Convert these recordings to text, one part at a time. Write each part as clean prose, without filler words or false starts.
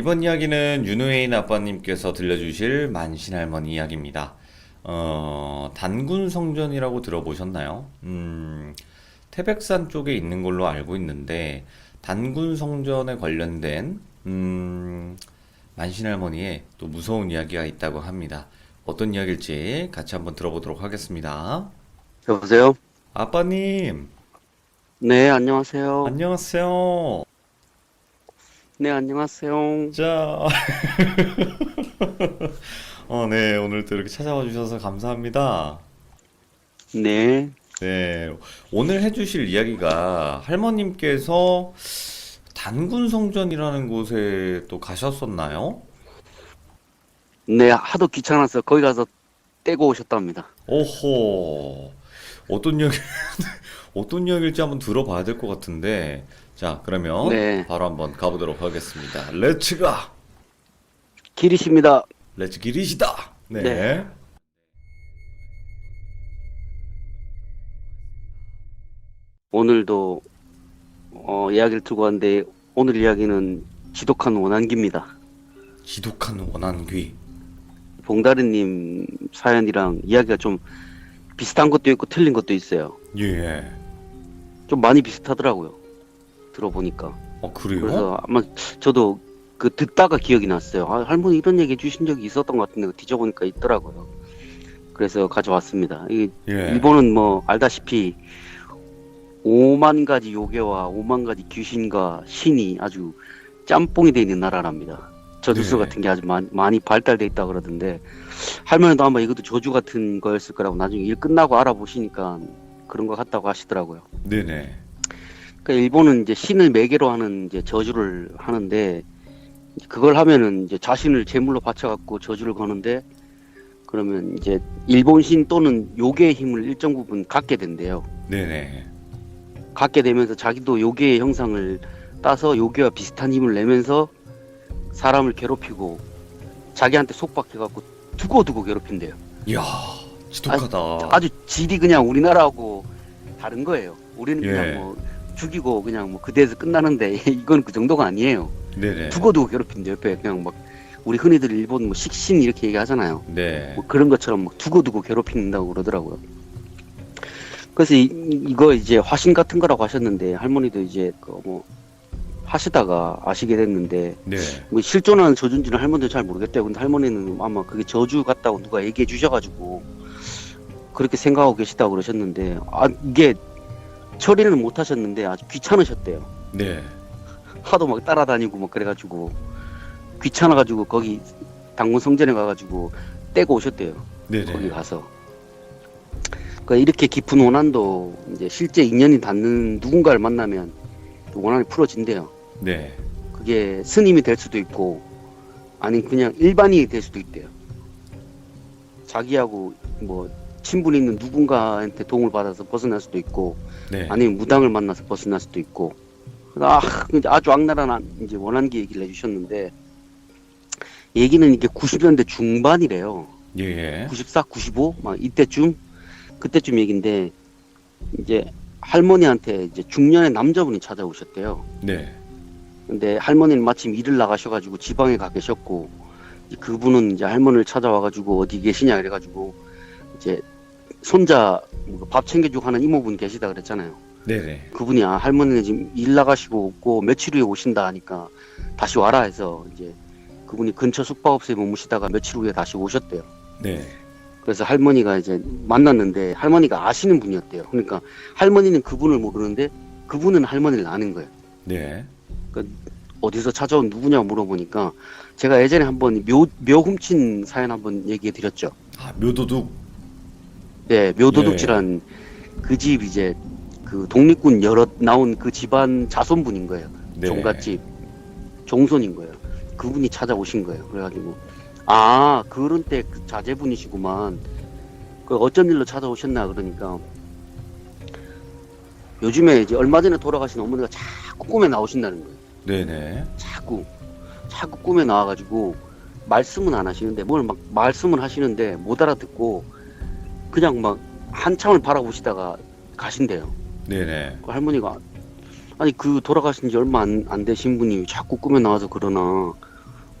이번 이야기는 윤호혜인 아빠님께서 들려주실 만신할머니 이야기입니다. 단군성전이라고 들어보셨나요? 태백산 쪽에 있는 걸로 알고 있는데, 단군성전에 관련된, 만신할머니의 또 무서운 이야기가 있다고 합니다. 어떤 이야기일지 같이 한번 들어보도록 하겠습니다. 여보세요? 아빠님, 네, 안녕하세요. 안녕하세요. 네, 안녕하세요. 자, 네, 오늘 또 이렇게 찾아와 주셔서 감사합니다. 네, 네, 오늘 해주실 이야기가 할머님께서 단군성전이라는 곳에 또 가셨었나요? 네, 하도 귀찮아서 거기 가서 떼고 오셨답니다. 오호, 어떤 이야기, 어떤 이야기일지 한번 들어봐야 될 것 같은데, 자, 그러면 네, 바로 한번 가보도록 하겠습니다. 렛츠 가! 길이십니다. 렛츠 기리시다! 네, 네, 오늘도 이야기를 들고 왔는데 오늘 이야기는 지독한 원한기입니다. 지독한 원한귀. 봉다리님 사연이랑 이야기가 좀 비슷한 것도 있고 틀린 것도 있어요. 예. 좀 많이 비슷하더라고요. 들어보니까. 그래요? 그래서 아마 저도 그 듣다가 기억이 났어요. 아, 할머니 이런 얘기 해주신 적이 있었던 것 같은데 뒤져보니까 있더라고요. 그래서 가져왔습니다. 이 예. 일본은 뭐 알다시피 5만 가지 요괴와 5만 가지 귀신과 신이 아주 짬뽕이 돼 있는 나라랍니다. 저주술 네. 같은 게 아주 많이 발달돼 있다 그러던데 할머니도 아마 이것도 저주 같은 거였을 거라고 나중에 일 끝나고 알아보시니까 그런 것 같다고 하시더라고요. 네네. 그러니까 일본은 이제 신을 매개로 하는 이제 저주를 하는데 그걸 하면은 이제 자신을 제물로 바쳐갖고 저주를 거는데 그러면 이제 일본 신 또는 요괴의 힘을 일정 부분 갖게 된대요. 네네. 갖게 되면서 자기도 요괴의 형상을 따서 요괴와 비슷한 힘을 내면서 사람을 괴롭히고 자기한테 속박해갖고 두고두고 괴롭힌대요. 이야, 아주, 지독하다. 아주 질이 그냥 우리나라하고 다른 거예요. 우리는 그냥 예. 뭐 죽이고 그냥 뭐 그대에서 끝나는데 이건 그 정도가 아니에요. 네네. 두고두고 괴롭힌대. 옆에 그냥 막 우리 흔히들 일본 뭐 식신 이렇게 얘기하잖아요. 네. 뭐 그런 것처럼 막 두고두고 괴롭힌다고 그러더라고요. 그래서 이거 이제 화신 같은 거라고 하셨는데 할머니도 이제 그 뭐 하시다가 아시게 됐는데 네. 뭐 실존하는 저주인지는 할머니도 잘 모르겠대요. 근데 할머니는 아마 그게 저주 같다고 누가 얘기해 주셔가지고 그렇게 생각하고 계시다고 그러셨는데 아 이게 처리는 못 하셨는데 아주 귀찮으셨대요. 네. 하도 막 따라다니고 막 그래가지고 귀찮아가지고 거기 당군 성전에 가가지고 떼고 오셨대요. 거기 네네. 가서. 그러니까 이렇게 깊은 원한도 이제 실제 인연이 닿는 누군가를 만나면 원한이 풀어진대요. 네. 그게 스님이 될 수도 있고 아니면 그냥 일반인이 될 수도 있대요. 자기하고 뭐 친분이 있는 누군가한테 도움을 받아서 벗어날 수도 있고 네. 아니면 무당을 만나서 벗어날 수도 있고 아 이제 아주 악랄한 이제 원한기 얘기를 해주셨는데 얘기는 이게 90년대 중반이래요. 예. 94, 95 막 이때쯤 그때쯤 얘긴데 이제 할머니한테 이제 중년의 남자분이 찾아오셨대요. 네. 근데 할머니는 마침 일을 나가셔가지고 지방에 가 계셨고 이제 그분은 이제 할머니를 찾아와가지고 어디 계시냐 그래가지고 이제 손자 뭐밥 챙겨주고 하는 이모분 계시다 그랬잖아요. 네네. 그분이 아 할머니는 지금 일 나가시고 없고 며칠 후에 오신다 하니까 다시 와라 해서 이제 그분이 근처 숙박업소에 머무시다가 며칠 후에 다시 오셨대요. 네. 그래서 할머니가 이제 만났는데 할머니가 아시는 분이었대요. 그러니까 할머니는 그분을 모르는데 그분은 할머니를 아는 거예요. 네. 그러니까 어디서 찾아온 누구냐고 물어보니까 제가 예전에 한번 묘 훔친 사연 한번 얘기해 드렸죠. 묘도둑. 네, 예. 묘도둑질한 그 집 이제 그 독립군 여러 나온 그 집안 자손분인 거예요. 네. 종갓집 종손인 거예요. 그분이 찾아오신 거예요. 그래가지고 아 그런 때 그 자제분이시구만. 그 어쩐 일로 찾아오셨나 그러니까 요즘에 이제 얼마 전에 돌아가신 어머니가 자꾸 꿈에 나오신다는 거예요. 네네. 자꾸 꿈에 나와가지고 말씀은 안 하시는데 뭘 막 말씀을 하시는데 못 알아듣고 그냥 막 한참을 바라보시다가 가신대요. 네네. 그 할머니가 아니 그 돌아가신 지 얼마 안 되신 분이 자꾸 꿈에 나와서 그러나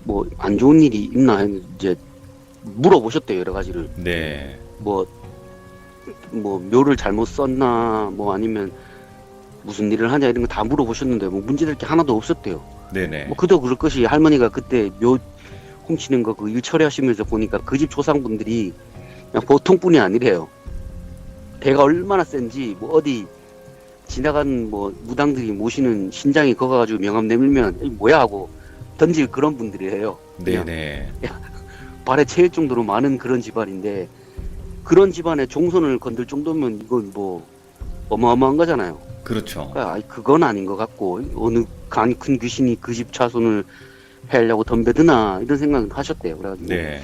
뭐 안 좋은 일이 있나 했는데 이제 물어보셨대요, 여러 가지를. 네. 뭐 묘를 잘못 썼나, 뭐 아니면 무슨 일을 하냐 이런 거 다 물어보셨는데 뭐 문제될 게 하나도 없었대요. 네네. 뭐 그도 그럴 것이 할머니가 그때 묘 훔치는 거 그 일 처리하시면서 보니까 그 집 조상분들이 그냥 보통 분이 아니래요. 배가 얼마나 센지 뭐 어디 지나간 뭐 무당들이 모시는 신장이 걷어가지고 명함 내밀면 이 뭐야 하고 던질 그런 분들이에요. 그냥 네네. 발에 채일 정도로 많은 그런 집안인데 그런 집안에 종손을 건들 정도면 이건 뭐 어마어마한 거잖아요. 그렇죠. 그러니까 아이, 그건 아닌 것 같고 어느 간 큰 귀신이 그 집 자손을 해하려고 덤벼드나 이런 생각을 하셨대요. 그래가지고 네.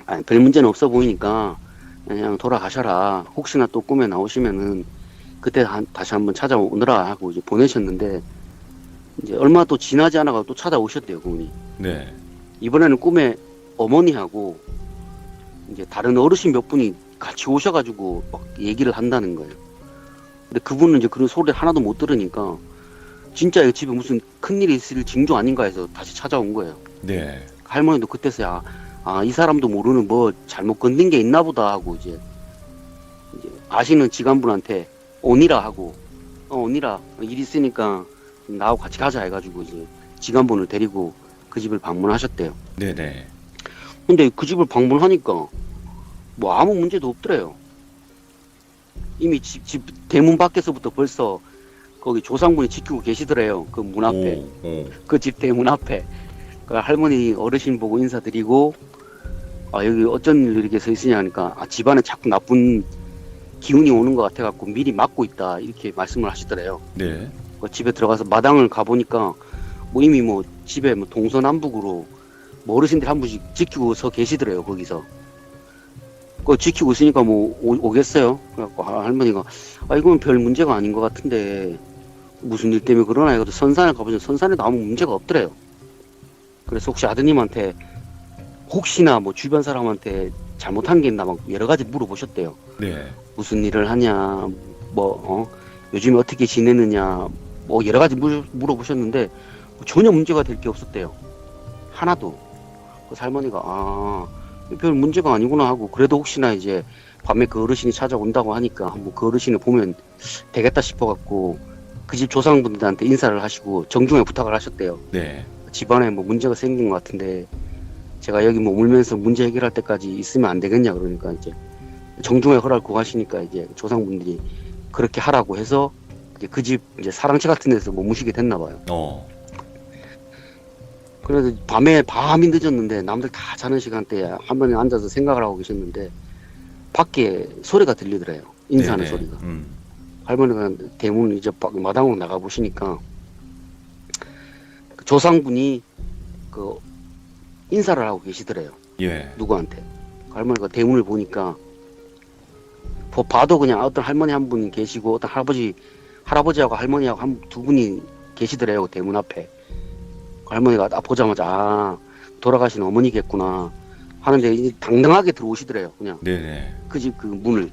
아니, 별 문제는 없어 보이니까 그냥 돌아가셔라. 혹시나 또 꿈에 나오시면은 그때 다시 한번 찾아오느라 하고 이제 보내셨는데 이제 얼마 또 지나지 않아가 또 찾아오셨대요, 그분이. 네. 이번에는 꿈에 어머니하고 이제 다른 어르신 몇 분이 같이 오셔가지고 막 얘기를 한다는 거예요. 근데 그분은 이제 그런 소리를 하나도 못 들으니까 진짜 이 집에 무슨 큰일이 있을 징조 아닌가 해서 다시 찾아온 거예요. 네. 할머니도 그때서야 이 사람도 모르는 뭐 잘못 건든 게 있나 보다 하고 이제 아시는 직원분한테 오니라 하고 오니라 일 있으니까 나하고 같이 가자 해가지고 이제 직원분을 데리고 그 집을 방문하셨대요. 네네. 근데 그 집을 방문하니까 뭐 아무 문제도 없더래요. 이미 집 대문 밖에서부터 벌써 거기 조상분이 지키고 계시더래요. 그 문 앞에. 오. 그 집 대문 앞에. 그 할머니 어르신 보고 인사드리고 여기 어쩐 일로 이렇게 서 있으냐 하니까 집안에 자꾸 나쁜 기운이 오는 것 같아갖고 미리 막고 있다 이렇게 말씀을 하시더래요. 네. 그 집에 들어가서 마당을 가보니까 뭐 이미 뭐 집에 뭐 동서남북으로 뭐 어르신들 한 분씩 지키고 서 계시더래요. 거기서 그 지키고 있으니까 뭐 오겠어요. 그래갖고 할머니가 이건 별 문제가 아닌 것 같은데 무슨 일 때문에 그러나 해가지고 선산을 가보니 선산에도 아무 문제가 없더래요. 그래서 혹시 아드님한테 혹시나 뭐 주변 사람한테 잘못한 게 있나 막 여러 가지 물어보셨대요. 네. 무슨 무슨 일을 하냐, 요즘에 어떻게 지내느냐, 뭐 여러 가지 물어보셨는데 전혀 문제가 될 게 없었대요. 하나도. 그래서 할머니가 별 문제가 아니구나 하고 그래도 혹시나 이제 밤에 그 어르신이 찾아온다고 하니까 한번 그 어르신을 보면 되겠다 싶어갖고 그 집 조상분들한테 인사를 하시고 정중하게 부탁을 하셨대요. 네. 집안에 뭐 문제가 생긴 것 같은데 제가 여기 뭐 울면서 문제 해결할 때까지 있으면 안 되겠냐 그러니까 이제 정중하게 허락을 구하시니까 이제 조상분들이 그렇게 하라고 해서 이제 그 집 이제 사랑채 같은 데서 뭐 무시게 됐나 봐요. 그래서 밤이 늦었는데 남들 다 자는 시간대에 한 번에 앉아서 생각을 하고 계셨는데 밖에 소리가 들리더래요. 인사하는 네네. 소리가. 할머니가 대문 이제 마당으로 나가 보시니까 그 조상분이 그 인사를 하고 계시더래요. 예. 누구한테. 할머니가 대문을 보니까 봐도 그냥 어떤 할머니 한 분 계시고 어떤 할아버지하고 할머니하고 두 분이 계시더래요. 대문 앞에. 할머니가 딱 보자마자 돌아가신 어머니겠구나 하는데 이제 당당하게 들어오시더래요. 그냥 네네. 그 집 그 문을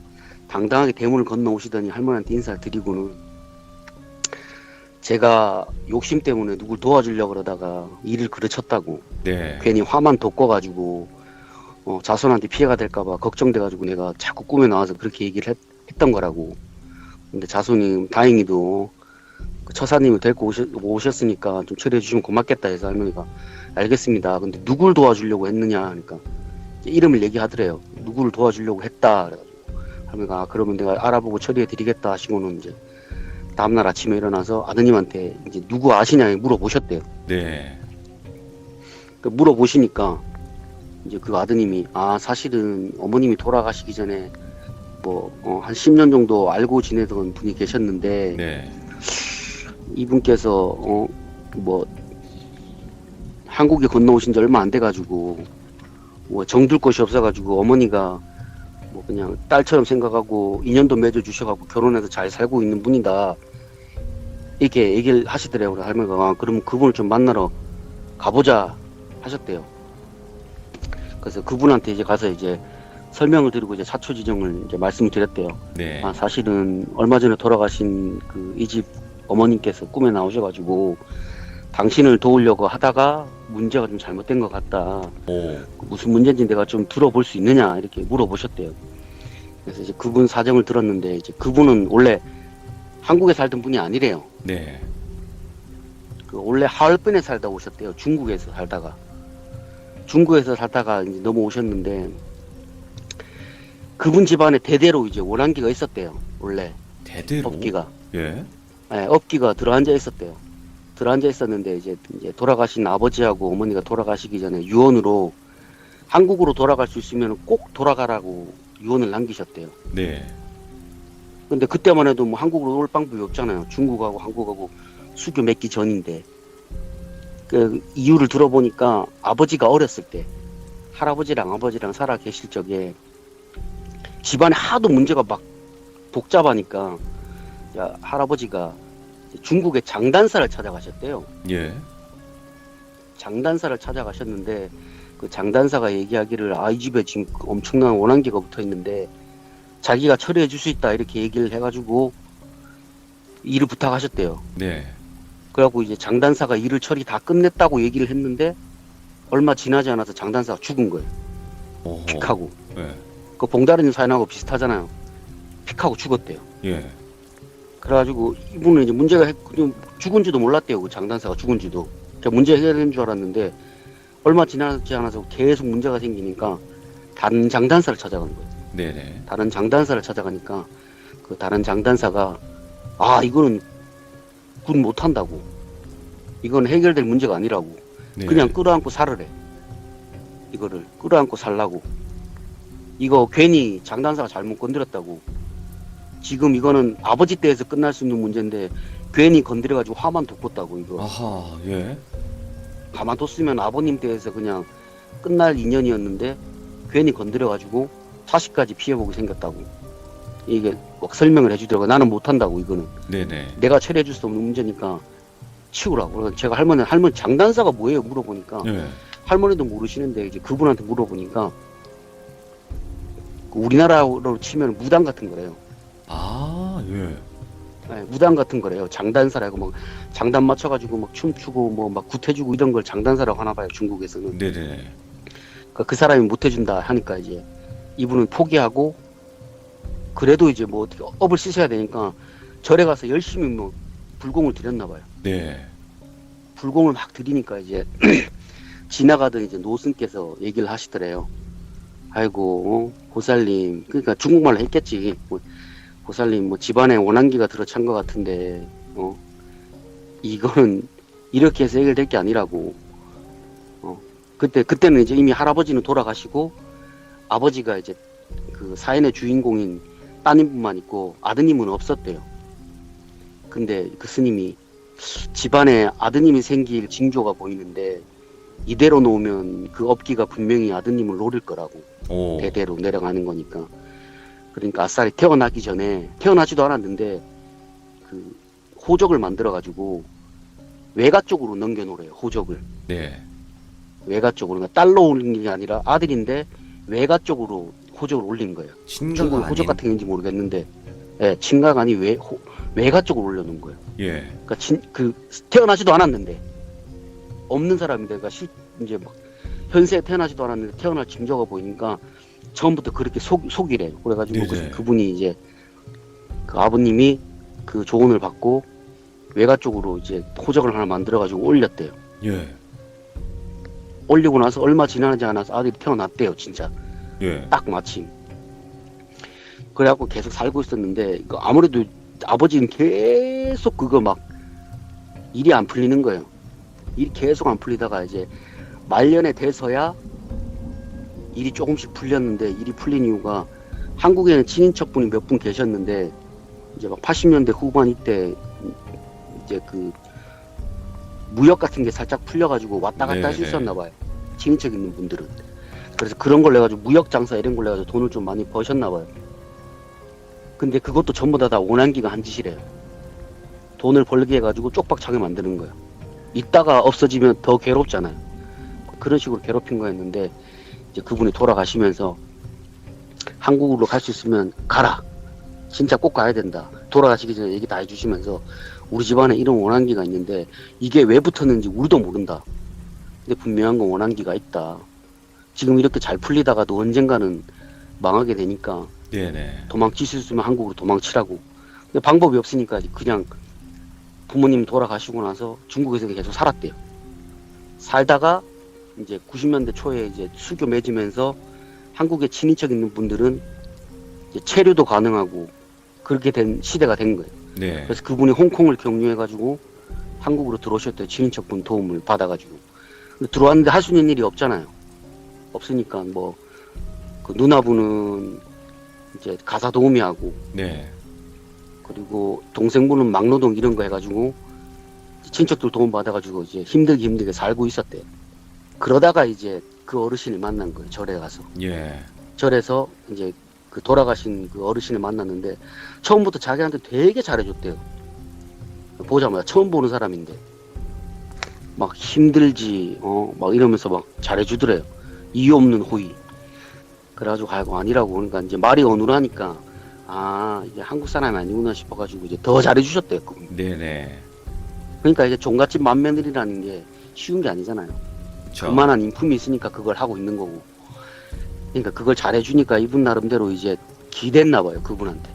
당당하게 대문을 건너오시더니 할머니한테 인사를 드리고는 제가 욕심 때문에 누굴 도와주려고 그러다가 일을 그르쳤다고 네. 괜히 화만 돋궈가지고 자손한테 피해가 될까봐 걱정돼가지고 내가 자꾸 꿈에 나와서 그렇게 얘기를 했던 거라고. 근데 자손이 다행히도 그 처사님을 데리고 오셨으니까 좀 처리해 주시면 고맙겠다 해서 할머니가 알겠습니다. 근데 누굴 도와주려고 했느냐 하니까 이름을 얘기하더래요. 누구를 도와주려고 했다. 그래가지고 할머니가 그러면 내가 알아보고 처리해 드리겠다 하시고는 이제 다음날 아침에 일어나서 아드님한테 이제 누구 아시냐 물어보셨대요. 네. 그 물어보시니까 이제 그 아드님이 사실은 어머님이 돌아가시기 전에 한 10년 정도 알고 지내던 분이 계셨는데 네. 이분께서 한국에 건너오신 지 얼마 안 돼가지고 정들 곳이 없어가지고 어머니가 그냥 딸처럼 생각하고 인연도 맺어주셔가지고 결혼해서 잘 살고 있는 분이다 이렇게 얘기를 하시더래요. 그래서 할머니가 그럼 그분을 좀 만나러 가보자 하셨대요. 그래서 그분한테 이제 가서 이제 설명을 드리고 이제 사초지정을 이제 말씀을 드렸대요. 네. 사실은 얼마 전에 돌아가신 이 집 어머님께서 꿈에 나오셔가지고 당신을 도우려고 하다가 문제가 좀 잘못된 것 같다. 오. 무슨 문제인지 내가 좀 들어볼 수 있느냐 이렇게 물어보셨대요. 그래서 이제 그분 사정을 들었는데 이제 그분은 원래 한국에 살던 분이 아니래요. 네. 그 원래 하얼빈에 살다 오셨대요. 중국에서 살다가 이제 넘어오셨는데 그분 집안에 대대로 이제 원한기가 있었대요. 원래 대대로. 업기가. 예. 네, 업기가 들어앉아 있었대요. 들어앉아 있었는데 이제 돌아가신 아버지하고 어머니가 돌아가시기 전에 유언으로 한국으로 돌아갈 수 있으면 꼭 돌아가라고 유언을 남기셨대요. 네. 근데 그때만 해도 뭐 한국으로 올 방법이 없잖아요. 중국하고 한국하고 수교 맺기 전인데. 그 이유를 들어보니까 아버지가 어렸을 때 할아버지랑 아버지랑 살아 계실 적에 집안에 하도 문제가 막 복잡하니까 할아버지가 중국의 장단사를 찾아가셨대요. 예. 장단사를 찾아가셨는데 그 장단사가 얘기하기를 이 집에 지금 엄청난 원한기가 붙어 있는데 자기가 처리해 줄 수 있다 이렇게 얘기를 해가지고 일을 부탁하셨대요. 네. 그래갖고 이제 장단사가 일을 처리 다 끝냈다고 얘기를 했는데 얼마 지나지 않아서 장단사가 죽은 거예요. 오호. 픽하고. 예. 그 봉다르님 사연하고 비슷하잖아요. 픽하고 죽었대요. 예. 그래가지고 이분은 이제 문제가 죽은지도 몰랐대요. 그 장단사가 죽은지도. 제가 문제 해결된 줄 알았는데 얼마 지나지 않아서 계속 문제가 생기니까 다른 장단사를 찾아간 거예요. 네네. 다른 장단사를 찾아가니까 그 다른 장단사가 이거는 군 못한다고. 이건 해결될 문제가 아니라고. 네. 그냥 끌어안고 살으래. 이거를 끌어안고 살라고. 이거 괜히 장단사가 잘못 건드렸다고. 지금 이거는 아버지 때에서 끝날 수 있는 문제인데 괜히 건드려가지고 화만 돋궜다고 이거. 아하. 예. 가만뒀으면 아버님 때에서 그냥 끝날 인연이었는데 괜히 건드려가지고 자식까지 피해보게 생겼다고. 이게 막 설명을 해주더라고. 나는 못한다고 이거는. 네네. 내가 처리해줄 수 없는 문제니까 치우라고. 그래서 제가 할머니 장단사가 뭐예요 물어보니까 예. 할머니도 모르시는데 이제 그분한테 물어보니까 우리나라로 치면 무당 같은 거래요. 아, 예. 네, 무당 같은 거래요. 장단사라고 막 장단 맞춰가지고 막 춤추고 뭐 막 굿해주고 이런 걸 장단사라고 하나 봐요. 중국에서는. 네네. 그 사람이 못해준다 하니까 이제 이분은 포기하고 그래도 이제 뭐 어떻게 업을 쓰셔야 되니까 절에 가서 열심히 뭐 불공을 드렸나 봐요. 네. 불공을 막 드리니까 이제 지나가던 이제 노승께서 얘기를 하시더래요. 아이고 보살님, 그러니까 중국말로 했겠지. 보살님 뭐 집안에 원한기가 들어찬 것 같은데 이거는 이렇게 해서 해결될 게 아니라고. 그때는 이제 이미 할아버지는 돌아가시고 아버지가 이제 그 사연의 주인공인 따님분만 있고 아드님은 없었대요. 근데 그 스님이 집안에 아드님이 생길 징조가 보이는데 이대로 놓으면 그 업기가 분명히 아드님을 노릴 거라고. 오. 대대로 내려가는 거니까. 그러니까 아싸리 태어나기 전에 태어나지도 않았는데 그 호적을 만들어 가지고 외가 쪽으로 넘겨 놓으래요. 호적을. 네. 외가 쪽으로. 그러니까 딸로 올린 게 아니라 아들인데 외가 쪽으로 호적을 올린 거예요. 친가가 중국 아닌. 호적 같은 건지 모르겠는데 친가가 아니 외가 쪽으로 올려놓은 거예요. 예. 그러니까 태어나지도 않았는데 없는 사람인데 그러니까 이제 막 현세에 태어나지도 않았는데 태어날 징조가 보이니까 처음부터 그렇게 속이래요. 그래가지고 그분이 이제 그 아버님이 그 조언을 받고 외가 쪽으로 이제 호적을 하나 만들어가지고 올렸대요. 예. 올리고 나서 얼마 지나지 않아서 아들이 태어났대요. 진짜. 예. 딱 마침. 그래갖고 계속 살고 있었는데 아무래도 아버지는 계속 그거 막 일이 안 풀리는 거예요. 일이 계속 안 풀리다가 이제 말년에 돼서야 일이 조금씩 풀렸는데 일이 풀린 이유가 한국에는 친인척분이 몇 분 계셨는데 이제 막 80년대 후반 이때 이제 그 무역 같은 게 살짝 풀려가지고 왔다 갔다 할 수 있었나 봐요. 친인척 있는 분들은. 그래서 그런 걸 내가지고 무역 장사 이런 걸 내가지고 돈을 좀 많이 버셨나 봐요. 근데 그것도 전부 다 원한기가 한 짓이래요. 돈을 벌게 해가지고 쪽박차게 만드는 거예요. 있다가 없어지면 더 괴롭잖아요. 그런 식으로 괴롭힌 거였는데 이제 그분이 돌아가시면서 한국으로 갈 수 있으면 가라. 진짜 꼭 가야 된다. 돌아가시기 전에 얘기 다 해주시면서 우리 집안에 이런 원한기가 있는데 이게 왜 붙었는지 우리도 모른다. 근데 분명한 건 원한기가 있다. 지금 이렇게 잘 풀리다가도 언젠가는 망하게 되니까 네네. 도망칠 수 있으면 한국으로 도망치라고. 근데 방법이 없으니까 그냥 부모님 돌아가시고 나서 중국에서 계속 살았대요. 살다가 이제 90년대 초에 이제 수교 맺으면서 한국에 친인척 있는 분들은 이제 체류도 가능하고 그렇게 된 시대가 된 거예요. 네. 그래서 그분이 홍콩을 경유해가지고 한국으로 들어오셨대요. 친인척분 도움을 받아가지고. 근데 들어왔는데 할 수 있는 일이 없잖아요. 없으니까 뭐 그 누나분은 이제 가사 도우미 하고, 네. 그리고 동생분은 막노동 이런 거 해가지고 친척들 도움 받아가지고 이제 힘들게 살고 있었대요. 그러다가 이제 그 어르신을 만난 거예요. 절에 가서. 예. 절에서 이제 그 돌아가신 그 어르신을 만났는데 처음부터 자기한테 되게 잘해줬대요. 보자마자 처음 보는 사람인데 막 힘들지 막 이러면서 막 잘해주더래요. 이유 없는 호의. 그래가지고 아이고 아니라고. 그러니까 이제 말이 어눌하니까 아 이게 한국 사람이 아니구나 싶어가지고 이제 더 잘해주셨대요. 그분. 네네. 그러니까 이게 종갓집 맏며느리라는 게 쉬운 게 아니잖아요. 그쵸. 그만한 인품이 있으니까 그걸 하고 있는 거고. 그러니까 그걸 잘해주니까 이분 나름대로 이제 기댔나 봐요. 그분한테.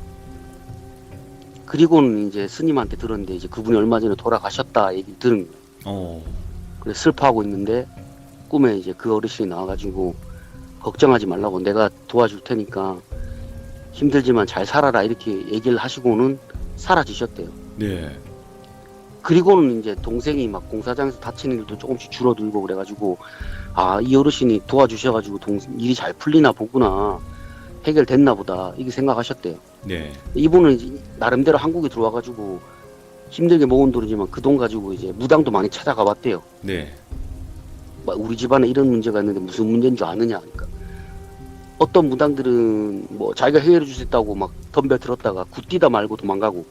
그리고는 이제 스님한테 들었는데 이제 그분이 얼마 전에 돌아가셨다 얘기 들은 거예요. 어. 그래서 슬퍼하고 있는데 꿈에 이제 그 어르신이 나와가지고 걱정하지 말라고 내가 도와줄 테니까 힘들지만 잘 살아라 이렇게 얘기를 하시고는 사라지셨대요. 네. 그리고는 이제 동생이 막 공사장에서 다치는 일도 조금씩 줄어들고 그래가지고 아 이 어르신이 도와주셔가지고 일이 잘 풀리나 보구나, 해결됐나 보다 이렇게 생각하셨대요. 네. 이분은 이제 나름대로 한국에 들어와가지고 힘들게 모은 돈이지만 그 돈 가지고 이제 무당도 많이 찾아가 봤대요. 네. 막 우리 집안에 이런 문제가 있는데 무슨 문제인 줄 아느냐. 그러니까 어떤 무당들은 뭐 자기가 해결해 주겠다고 막 덤벼 들었다가 굿 뛰다 말고 도망가고,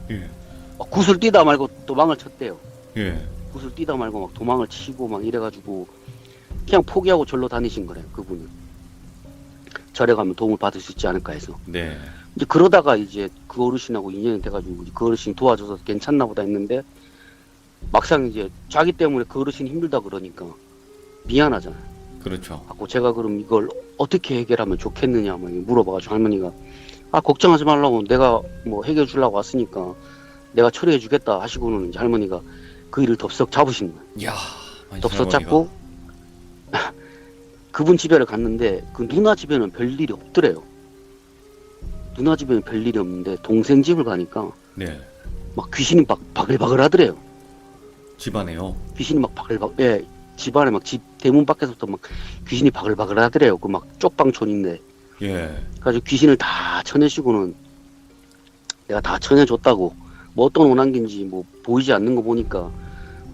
예. 굿을 뛰다 말고 도망을 쳤대요. 예. 굿을 뛰다 말고 막 도망을 치고 막 이래가지고 그냥 포기하고 절로 다니신 거래요. 그분은 절에 가면 도움을 받을 수 있지 않을까 해서. 네. 이제 그러다가 이제 그 어르신하고 인연이 돼가지고 그 어르신이 도와줘서 괜찮나 보다 했는데 막상 이제 자기 때문에 그 어르신이 힘들다 그러니까 미안하잖아요. 그렇죠. 아, 제가 그럼 이걸 어떻게 해결하면 좋겠느냐 막 물어봐가지고 할머니가 아 걱정하지 말라고, 내가 뭐 해결해 주려고 왔으니까 내가 처리해 주겠다 하시고는 이제 할머니가 그 일을 덥석 잡으신 거예요. 이야. 덥석 잡고 그분 집에를 갔는데 그 누나 집에는 별일이 없더래요. 누나 집에는 별일이 없는데 동생 집을 가니까 네. 막 귀신이 막 바글바글 하더래요. 집안에요. 귀신이 막 바글바글, 예, 집안에 막 집 대문 밖에서부터 막 귀신이 바글바글 하더래요. 그 막 쪽방촌인데. 예. 그래가지고 귀신을 다 쳐내시고는 내가 다 쳐내줬다고, 뭐 어떤 원한기인지 뭐 보이지 않는 거 보니까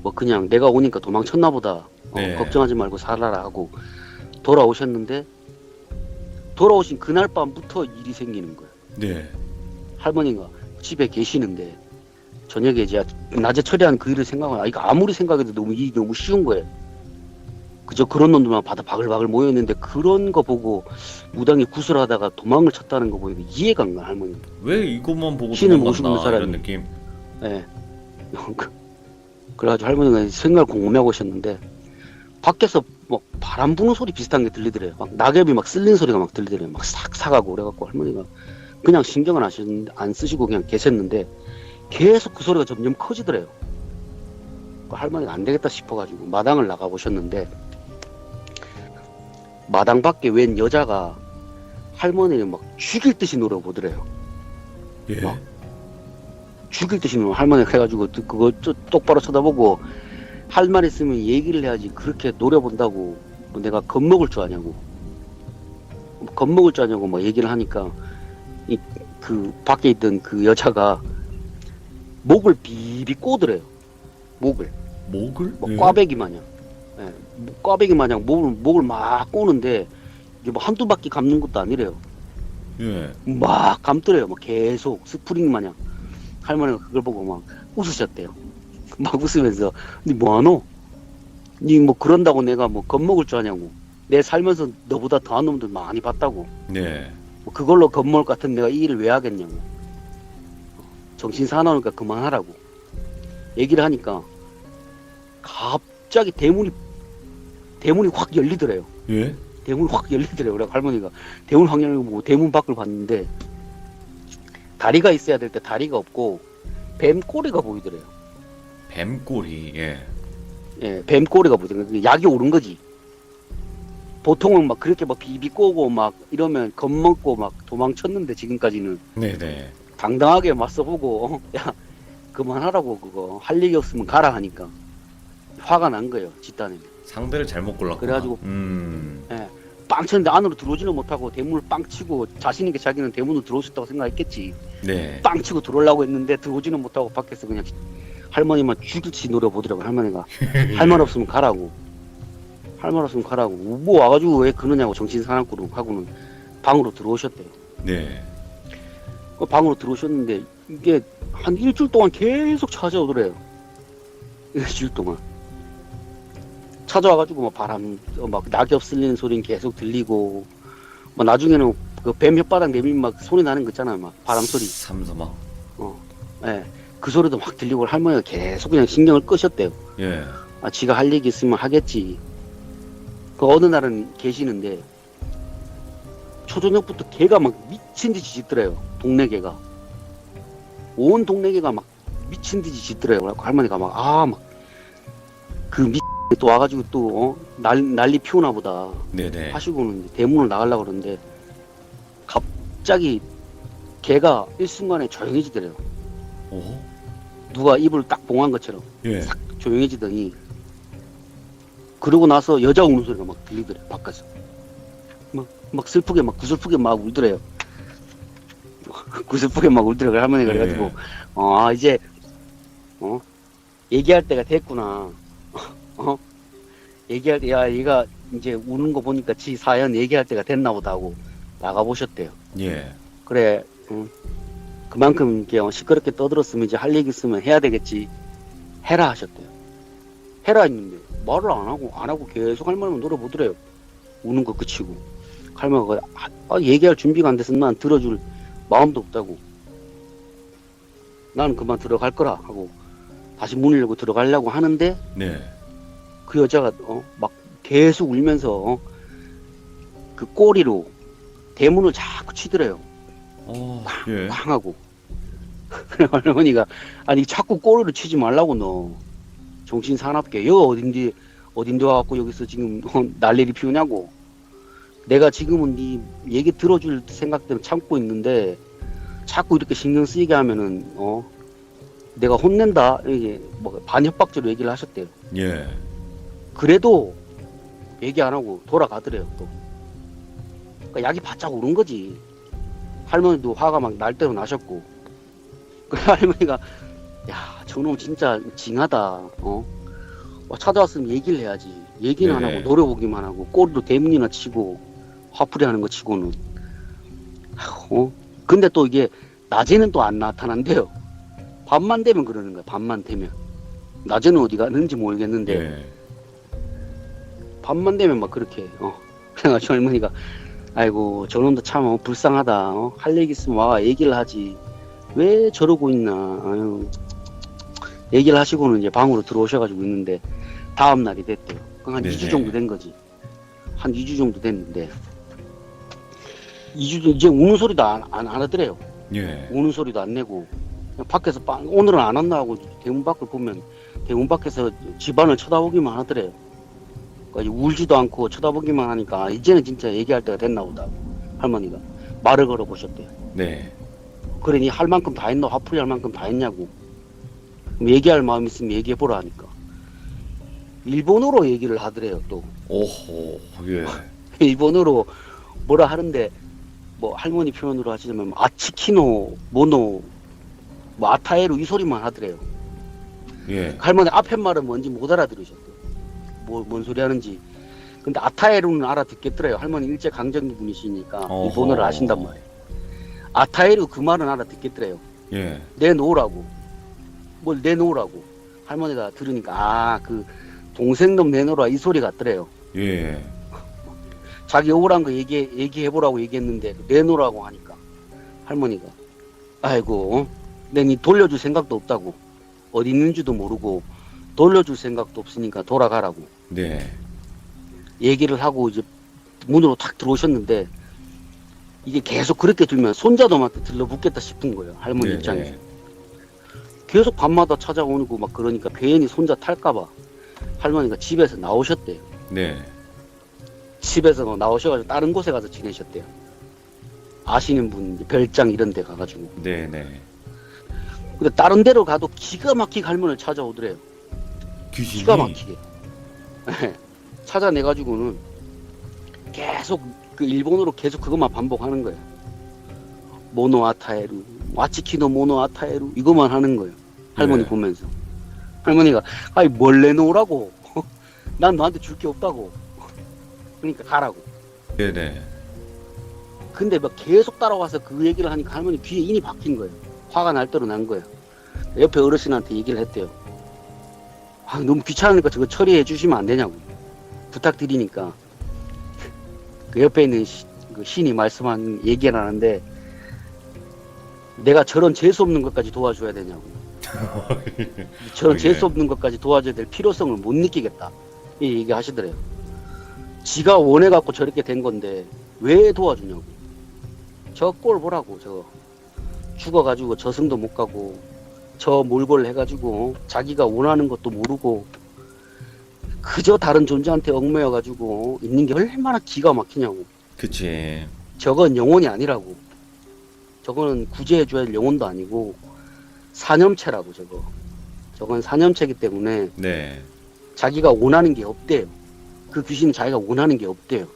뭐 그냥 내가 오니까 도망쳤나 보다, 네. 걱정하지 말고 살아라 하고 돌아오셨는데 돌아오신 그날 밤부터 일이 생기는 거예요. 네. 할머니가 집에 계시는데 저녁에 이제 낮에 처리한 그 일을 생각하면 이거 아무리 생각해도 일이 너무 쉬운 거예요. 그저 그런 놈들만 바다 바글바글 모여있는데 그런 거 보고 무당이 구슬하다가 도망을 쳤다는 거 보니까 이해가 안 가, 할머니. 왜 이것만 보고 신을 모시고 도망갔나 있는 사람이. 이런 느낌. 예. 그래가지고 할머니가 생각을 궁금해하고 오셨는데 밖에서 막 바람 부는 소리 비슷한 게 들리더래요. 막 낙엽이 막 쓸린 소리가 막 들리더래요. 막 싹싹하고. 그래갖고 할머니가 그냥 신경을 안 쓰시고 그냥 계셨는데 계속 그 소리가 점점 커지더래요. 할머니가 안 되겠다 싶어가지고 마당을 나가 보셨는데 마당 밖에 웬 여자가 할머니를 막 죽일 듯이 노려보더래요. 예. 막 죽일 듯이 할머니가 해가지고 그거 똑바로 쳐다보고 할 말 있으면 얘기를 해야지 그렇게 노려본다고 뭐 내가 겁먹을 줄 아냐고 막 얘기를 하니까 그 밖에 있던 그 여자가 목을 비비 꼬드래요. 목을 뭐 예. 꽈배기 마냥, 예, 꽈배기 마냥 목을 막 꼬는데 이게 뭐 한두 바퀴 감는 것도 아니래요. 예. 막 감더래요. 막 계속 스프링 마냥. 할머니가 그걸 보고 막 웃으셨대요. 막 웃으면서 니 뭐하노? 니 뭐 그런다고 내가 뭐 겁먹을 줄 아냐고. 내 살면서 너보다 더한 놈들 많이 봤다고. 네. 뭐 그걸로 겁먹을 것 같은 내가 이 일을 왜 하겠냐고. 정신 사나우니까 그만하라고 얘기를 하니까 갑자기 대문이 확 열리더래요. 예? 대문이 확 열리더래요. 그래 할머니가 대문 확 열리고 보고 대문 밖을 봤는데 다리가 있어야 될 때 다리가 없고 뱀 꼬리가 보이더래요. 뱀꼬리. 예. 예, 뱀 꼬리가 보이더래요. 약이 오른 거지. 보통은 막 그렇게 막 비비 꼬고 막 이러면 겁먹고 막 도망쳤는데 지금까지는 네네. 당당하게 맞서보고 야 그만하라고 그거 할 얘기 없으면 가라 하니까 화가 난 거예요. 집단에. 상대를 잘못 골랐구나. 그래가지고 음. 예, 빵 쳤는데 안으로 들어오지는 못하고 대문을 빵 치고 자신 있게 자기는 대문으로 들어오셨다고 생각했겠지. 네. 빵 치고 들어오려고 했는데 들어오지는 못하고 밖에서 그냥 할머니만 죽일지 노려보더라고. 할머니가 할 말 없으면 가라고. 할 말 없으면 가라고. 뭐 와가지고 왜 그러냐고 정신사납고로 하고는 방으로 들어오셨대요. 네. 그 방으로 들어오셨는데 이게 한 일주일 동안 계속 찾아오더래요. 일주일 동안 찾아와가지고 막 바람 막 낙엽 쓸리는 소리는 계속 들리고 막 나중에는 그 뱀 혓바닥 내밀면 막 소리 나는 거 있잖아요. 막 바람 소리. 삼삼아. 예. 그 소리도 막 들리고 할머니가 계속 그냥 신경을 끄셨대요. 예. 아, 지가 할 얘기 있으면 하겠지. 그 어느 날은 계시는데 초저녁부터 개가 막 미친 듯이 짖더래요. 동네 개가. 온 동네 개가 막 미친 듯이 짖더래요. 그래서 할머니가 그 또 와가지고 또 난리 피우나 보다 네네. 하시고는 이제 대문을 나가려고 그러는데 갑자기 개가 일순간에 조용해지더래요. 오. 누가 입을 딱 봉한 것처럼 예. 싹 조용해지더니 그러고 나서 여자 우는 소리가 막 들리더래요. 바깥에서 막 슬프게 막 구슬프게 막 울더래요. 구슬프게 막 울더래요. 할머니가 예. 그래가지고 이제 얘기할 때가 됐구나. 얘기할 때 야 얘가 이제 우는 거 보니까 지 사연 얘기할 때가 됐나 보다 하고 나가보셨대요. 예. 그래 그만큼 이렇게 시끄럽게 떠들었으면 이제 할 얘기 있으면 해야 되겠지. 해라 하셨대요. 해라 했는데 말을 안 하고 계속 할머니만 노려보더래요. 우는 거 그치고 할머니가 얘기할 준비가 안 돼서 난 들어줄 마음도 없다고. 나는 그만 들어갈 거라 하고 다시 문을 열고 들어가려고 하는데 네. 그 여자가 막 계속 울면서 그 꼬리로 대문을 자꾸 치더래요. 예. 팡 하고. 그래 할머니가 아니 자꾸 꼬리로 치지 말라고 너 정신 사납게 여기 어딘데 와갖고 여기서 지금 난리를 피우냐고. 내가 지금은 네 얘기 들어줄 생각 때문에 참고 있는데 자꾸 이렇게 신경 쓰이게 하면은 내가 혼낸다. 이게 뭐 반협박죄로 얘기를 하셨대요. 예. 그래도 얘기 안 하고 돌아가더래요. 또 그러니까 약이 바짝 오른 거지. 할머니도 화가 막 날 대로 나셨고 그 할머니가 야 저놈 진짜 징하다. 찾아왔으면 얘기를 해야지. 얘기는 안 하고 노려보기만 하고 꼬리로 대문이나 치고 화풀이 하는 거 치고는 근데 또 이게 낮에는 또 안 나타난대요. 밤만 되면 그러는 거야. 밤만 되면 낮에는 어디 가는지 모르겠는데 예. 밤만 되면 막 그렇게 그래가지고 할머니가 아이고 저놈도 참 불쌍하다. 할 얘기 있으면 와 얘기를 하지 왜 저러고 있나. 아유. 얘기를 하시고는 이제 방으로 들어오셔가지고 있는데 다음 날이 됐대요. 한 2주 정도 된 거지. 한 2주 정도 됐는데 2주 이제 우는 소리도 안 하더래요. 예. 우는 소리도 안 내고 그냥 밖에서 오늘은 안 왔나 하고 대문 밖을 보면 대문 밖에서 집안을 쳐다보기만 하더래요. 그러니까 울지도 않고 쳐다보기만 하니까 이제는 진짜 얘기할 때가 됐나 보다. 할머니가 말을 걸어 보셨대요. 네. 그러니 할 만큼 다 했나 화풀이 할 만큼 다 했냐고. 얘기할 마음 있으면 얘기해보라 하니까 일본어로 얘기를 하더래요. 또 오호. 예. 일본어로 뭐라 하는데 뭐 할머니 표현으로 하시자면 아치키노 모노 뭐 아타에루 이 소리만 하더래요. 예. 할머니 앞에 말은 뭔지 못 알아들으셨대요. 뭔 소리 하는지. 근데 아타에루는 알아듣겠더래요. 할머니 일제 강점기 분이시니까 일본어를 아신단 말이에요. 아타에루 그 말은 알아듣겠더래요. 예. 내놓으라고. 뭘 내놓으라고. 할머니가 들으니까 그 동생놈 내놓으라 이 소리 같더래요. 예. 자기 억울한 거 얘기해보라고 얘기했는데 내놓으라고 하니까 할머니가 아이고 내니 돌려줄 생각도 없다고 어디 있는지도 모르고 돌려줄 생각도 없으니까 돌아가라고 네. 얘기를 하고 이제 문으로 탁 들어오셨는데 이게 계속 그렇게 들면 손자놈한테 들러붙겠다 싶은 거예요. 할머니 네, 입장에서. 네. 계속 밤마다 찾아오고 막 그러니까 괜히 손자 탈까봐 할머니가 집에서 나오셨대요. 네. 집에서 나오셔가지고 다른 곳에 가서 지내셨대요. 아시는 분 별장 이런 데 가가지고. 네, 네. 근데 다른 데로 가도 기가 막히게 할머니를 찾아오더래요. 귀신이. 기가 막히게. 찾아내가지고는 계속 그 일본어로 계속 그것만 반복하는 거예요. 모노아타에루, 와치키노 모노아타에루 이것만 하는 거예요. 할머니 네. 보면서. 할머니가 아니 뭘 내놓으라고. 난 너한테 줄 게 없다고. 그러니까 가라고. 네, 네. 근데 막 계속 따라와서 그 얘기를 하니까 할머니 귀에 인이 박힌 거예요. 화가 날 대로 난 거예요. 옆에 어르신한테 얘기를 했대요. 아, 너무 귀찮으니까 저거 처리해 주시면 안 되냐고 부탁드리니까 그 옆에 있는 그 신이 말씀한 얘기를 하는데 내가 저런 재수 없는 것까지 도와줘야 되냐고 저런 예. 재수 없는 것까지 도와줘야 될 필요성을 못 느끼겠다 이 얘기 하시더래요. 지가 원해갖고 저렇게 된 건데 왜 도와주냐고. 저 꼴 보라고. 저거 죽어가지고 저승도 못 가고 저 몰골 해가지고 자기가 원하는 것도 모르고 그저 다른 존재한테 얽매여가지고 있는 게 얼마나 기가 막히냐고. 그치. 저건 영혼이 아니라고. 저거는 구제해줘야 할 영혼도 아니고 사념체라고. 저건 사념체이기 때문에 네. 자기가 원하는 게 없대요. 그 귀신은 자기가 원하는 게 없대요.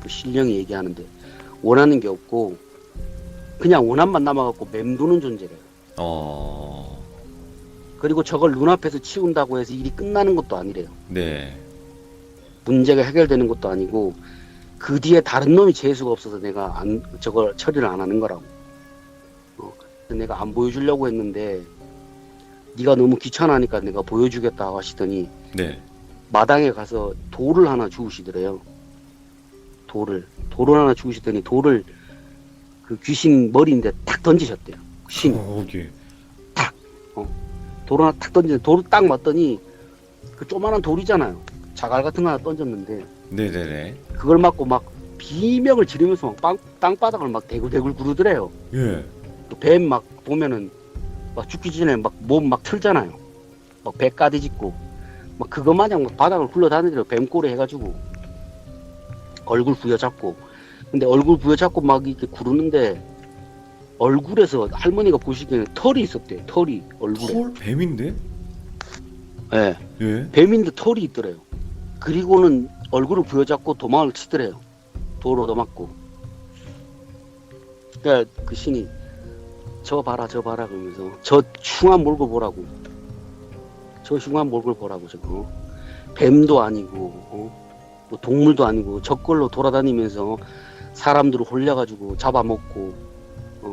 그 신령이 얘기하는데 원하는 게 없고 그냥 원한만 남아갖고 맴도는 존재래요. 그리고 저걸 눈앞에서 치운다고 해서 일이 끝나는 것도 아니래요. 네. 문제가 해결되는 것도 아니고 그 뒤에 다른 놈이 재수가 없어서 내가 저걸 처리를 안 하는 거라고. 내가 안 보여주려고 했는데 네가 너무 귀찮아하니까 내가 보여주겠다 하시더니 네. 마당에 가서 돌을 하나 주우시더래요. 돌을 하나 주우시더니 돌을 그 귀신 머리인데 탁 던지셨대요. 신이. 오케이. 돌 하나 탁 던지는데 돌을 딱 맞더니 그 조그만한 돌이잖아요. 자갈 같은 거 하나 던졌는데 네네네. 그걸 맞고 막 비명을 지르면서 막 땅바닥을 막 대굴대굴 구르더래요. 예. 뱀 막 보면은 막 죽기 전에 막 몸 막 틀잖아요. 막 배 까디짓고 막 그거 마냥 막 바닥을 굴러다니더래요. 뱀꼬리 해가지고 얼굴 부여잡고. 근데 얼굴 부여잡고 막 이렇게 구르는데 얼굴에서 할머니가 보시기에는 털이 있었대요. 털이 얼굴에. 털? 뱀인데? 예. 예. 뱀인데 털이 있더래요. 그리고는 얼굴을 부여잡고 도망을 치더래요. 도로 얻어맞고. 그러니까 그 신이 저 봐라 그러면서 저 흉한 몰골 보라고. 저 흉한 몰골 보라고. 저거 뱀도 아니고 뭐 동물도 아니고 저걸로 돌아다니면서 사람들을 홀려가지고 잡아먹고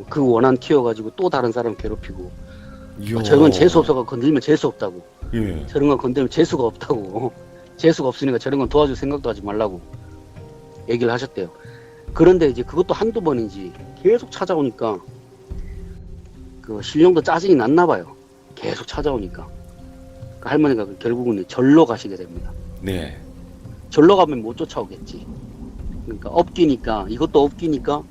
그 원한 키워가지고 또 다른 사람 괴롭히고. 이야. 저런 재수 없어서 건들면 재수 없다고. 예. 저런 건 건들면 재수가 없다고. 재수가 없으니까 저런 건 도와줄 생각도 하지 말라고 얘기를 하셨대요. 그런데 이제 그것도 한두 번인지 계속 찾아오니까 그 신령도 짜증이 났나 봐요. 계속 찾아오니까. 그 할머니가 결국은 절로 가시게 됩니다. 네. 절로 가면 못 쫓아오겠지. 그러니까 업기니까 이것도 업기니까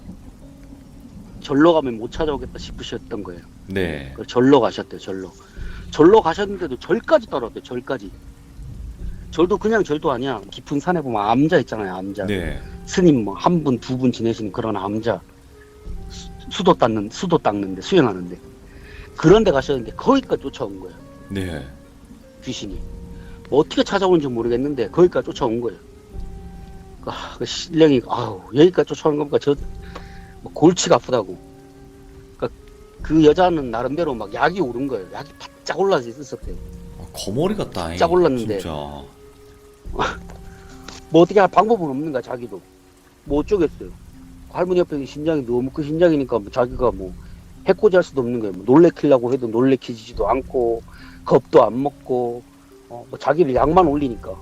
절로 가면 못 찾아오겠다 싶으셨던 거예요. 네. 그래서 절로 가셨대요. 절로 가셨는데도 절까지 따라왔대요. 절까지. 절도 그냥 절도 아니야. 깊은 산에 보면 암자 있잖아요. 암자. 네. 스님 뭐 한 분, 두 분 지내시는 그런 암자. 수도 닦는데 수행하는데 그런 데 가셨는데 거기까지 쫓아온 거예요. 네. 귀신이. 뭐 어떻게 찾아오는지 모르겠는데 거기까지 쫓아온 거예요. 그 신령이 아우 여기까지 쫓아오는 겁니까? 뭐 골치가 아프다고. 그러니까 그 여자는 나름대로 막 약이 오른 거예요. 약이 바짝 올라서 있었대요. 거머리 같다. 바짝 올랐는데. 진짜. 뭐 어떻게 할 방법은 없는가 자기도. 뭐 어쩌겠어요. 할머니 옆에 신장이 너무 큰 신장이니까 뭐 자기가 뭐 해코지 할 수도 없는 거예요. 뭐 놀래키려고 해도 놀래키지도 않고 겁도 안 먹고 뭐 자기를 약만 올리니까.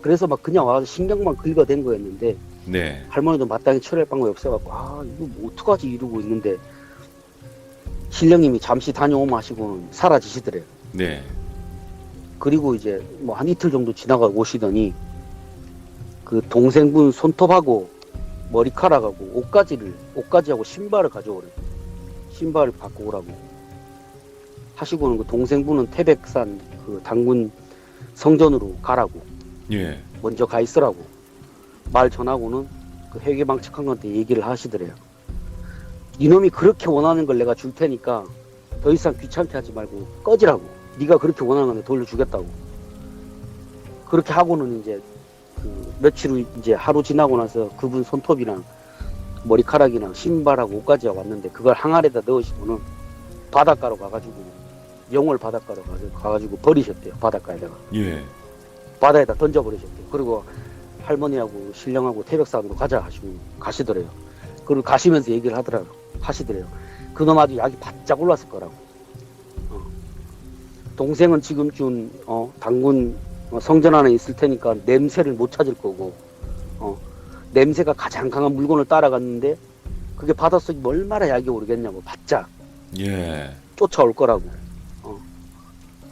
그래서 막 그냥 와서 신경만 긁어댄 거였는데 네. 할머니도 마땅히 처리할 방법이 없어갖고 이거 뭐 어떡하지 이러고 있는데 신령님이 잠시 다녀오면 하시고는 사라지시더래요. 네. 그리고 이제 뭐 한 이틀 정도 지나가 오시더니 그 동생분 손톱하고 머리카락하고 옷가지하고 신발을 가져오래. 신발을 갖고 오라고 하시고는 그 동생분은 태백산 그 당군 성전으로 가라고 예. 먼저 가 있으라고 말 전하고는 그 회계망측한한테 얘기를 하시더래요. 이놈이 그렇게 원하는 걸 내가 줄 테니까 더 이상 귀찮게 하지 말고 꺼지라고. 네가 그렇게 원하는 건데 돌려주겠다고. 그렇게 하고는 이제 그 며칠 후 이제 하루 지나고 나서 그분 손톱이랑 머리카락이랑 신발하고 옷까지 왔는데 그걸 항아리에다 넣으시고는 바닷가로 가가지고 영월 바닷가로 가가지고 버리셨대요. 바닷가에다가. 예. 바다에다 던져버리셨대요. 그리고 할머니하고 신령하고 태백산으로 가자 하시고 가시더래요. 그리고 가시면서 얘기를 하시더래요. 그놈 아주 약이 바짝 올랐을 거라고. 동생은 지금쯤 당군 성전 안에 있을 테니까 냄새를 못 찾을 거고 냄새가 가장 강한 물건을 따라갔는데 그게 바닷속이 얼마나 약이 오르겠냐고 바짝 예. 쫓아올 거라고.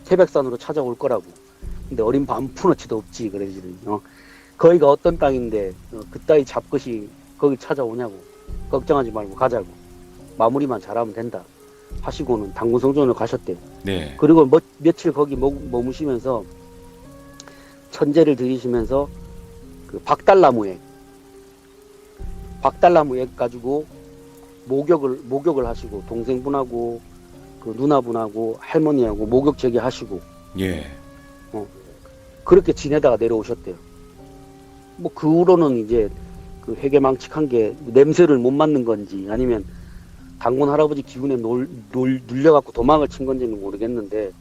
태백산으로 찾아올 거라고. 근데 어린 반푼어치도 없지 그러지는. 거기가 어떤 땅인데 그따위 잡것이 거기 찾아오냐고. 걱정하지 말고 가자고. 마무리만 잘하면 된다 하시고는 당군성전으로 가셨대요. 네. 그리고 며칠 거기 머무시면서 천재를 들이시면서 그 박달나무액 가지고 목욕을 하시고 동생분하고 그 누나분하고 할머니하고 목욕 제기하시고 예. 그렇게 지내다가 내려오셨대요. 뭐 그 후로는 이제 그 회계망측한 게 냄새를 못 맡는 건지 아니면 당군 할아버지 기운에 눌려갖고 도망을 친 건지는 모르겠는데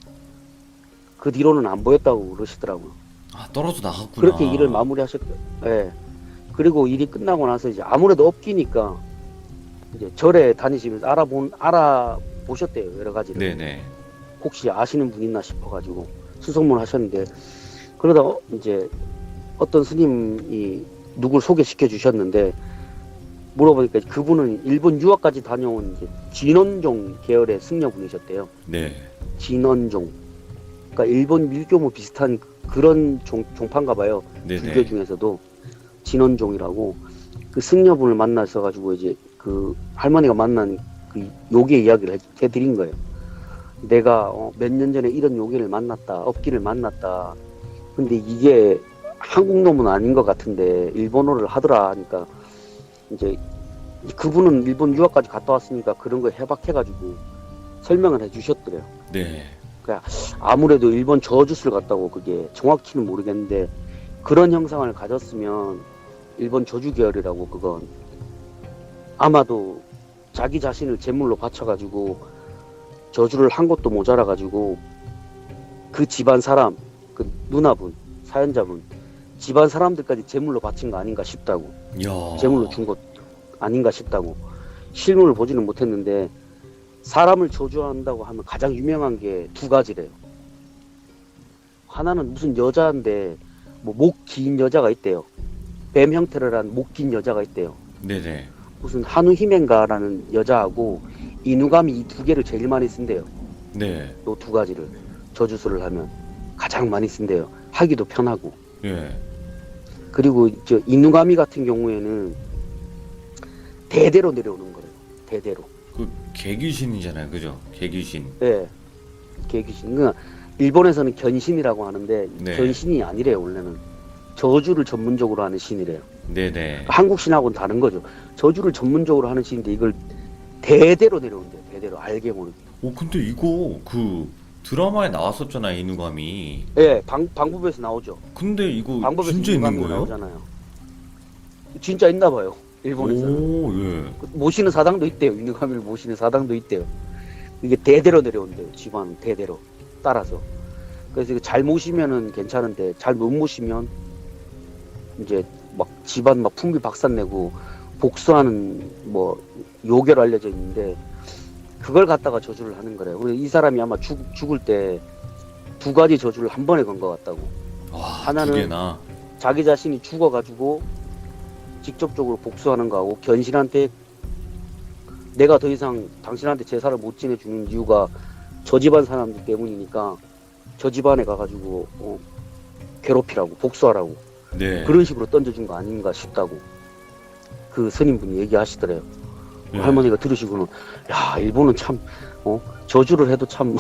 그 뒤로는 안 보였다고 그러시더라고요. 아, 떨어져 나갔구나. 그렇게 일을 마무리하셨대요. 예. 그리고 일이 끝나고 나서 이제 아무래도 없기니까 이제 절에 다니시면서 알아보셨대요. 여러 가지를. 네네. 혹시 아시는 분 있나 싶어가지고 수소문 하셨는데 그러다가 이제 어떤 스님이 누굴 소개시켜 주셨는데 물어보니까 그분은 일본 유학까지 다녀온 이제 진원종 계열의 승려분이셨대요. 네. 진원종. 그러니까 일본 밀교모 비슷한 그런 종파인가 봐요. 네네. 불교 중에서도 진원종이라고 그 승려분을 만나서 가지고 이제 그 할머니가 만난 그 요괴 이야기를 해드린 거예요. 내가 몇 년 전에 이런 요괴를 만났다, 업기를 만났다. 근데 이게 한국 놈은 아닌 것 같은데 일본어를 하더라 하니까 이제 그분은 일본 유학까지 갔다 왔으니까 그런 거 해박해가지고 설명을 해주셨더래요. 네. 그러니까 아무래도 일본 저주술 같다고 그게 정확히는 모르겠는데 그런 형상을 가졌으면 일본 저주 계열이라고 그건 아마도 자기 자신을 제물로 바쳐가지고 저주를 한 것도 모자라가지고 그 집안 사람, 그 누나분, 사연자분 집안 사람들까지 제물로 바친 거 아닌가 싶다고. 야. 제물로 준 것 아닌가 싶다고. 실물을 보지는 못했는데 사람을 저주한다고 하면 가장 유명한 게 두 가지래요. 하나는 무슨 여자인데 뭐 목 긴 여자가 있대요. 뱀 형태를 한 목 긴 여자가 있대요. 네네. 무슨 한우히멘가라는 여자하고 이누가미 이 두 개를 제일 많이 쓴대요. 네. 요 두 가지를 저주술을 하면 가장 많이 쓴대요. 하기도 편하고. 예. 그리고 저 이누가미 같은 경우에는 대대로 내려오는 거예요. 대대로. 그 개귀신이잖아요, 그죠? 개귀신. 예. 개귀신. 그러니까 일본에서는 견신이라고 하는데 네. 견신이 아니래요. 원래는 저주를 전문적으로 하는 신이래요. 네네. 한국 신하고는 다른 거죠. 저주를 전문적으로 하는 신인데 이걸 대대로 내려온대요. 대대로 알게 모르게. 근데 이거 그 드라마에 나왔었잖아요, 이누가미. 예, 방법에서 나오죠. 근데 이거 방법에서 진짜 있는 이누가미가 거예요? 나오잖아요. 진짜 있나 봐요. 일본에서는. 오, 예. 모시는 사당도 있대요. 이누가미를 모시는 사당도 있대요. 이게 대대로 내려온대요. 집안 대대로 따라서. 그래서 이거 잘 모시면은 괜찮은데 잘 못 모시면 이제 막 집안 막 풍비 박산내고 복수하는 뭐 요괴로 알려져 있는데 그걸 갖다가 저주를 하는 거래요. 그래서 이 사람이 아마 죽을 때 두 가지 저주를 한 번에 건 것 같다고. 와, 하나는 두 개나. 자기 자신이 죽어가지고 직접적으로 복수하는 거하고 견신한테 내가 더 이상 당신한테 제사를 못 지내주는 이유가 저 집안 사람들 때문이니까 저 집안에 가가지고 괴롭히라고 복수하라고 네. 그런 식으로 던져준 거 아닌가 싶다고 그 스님분이 얘기하시더래요. 네. 할머니가 들으시고는 야 일본은 참 저주를 해도 참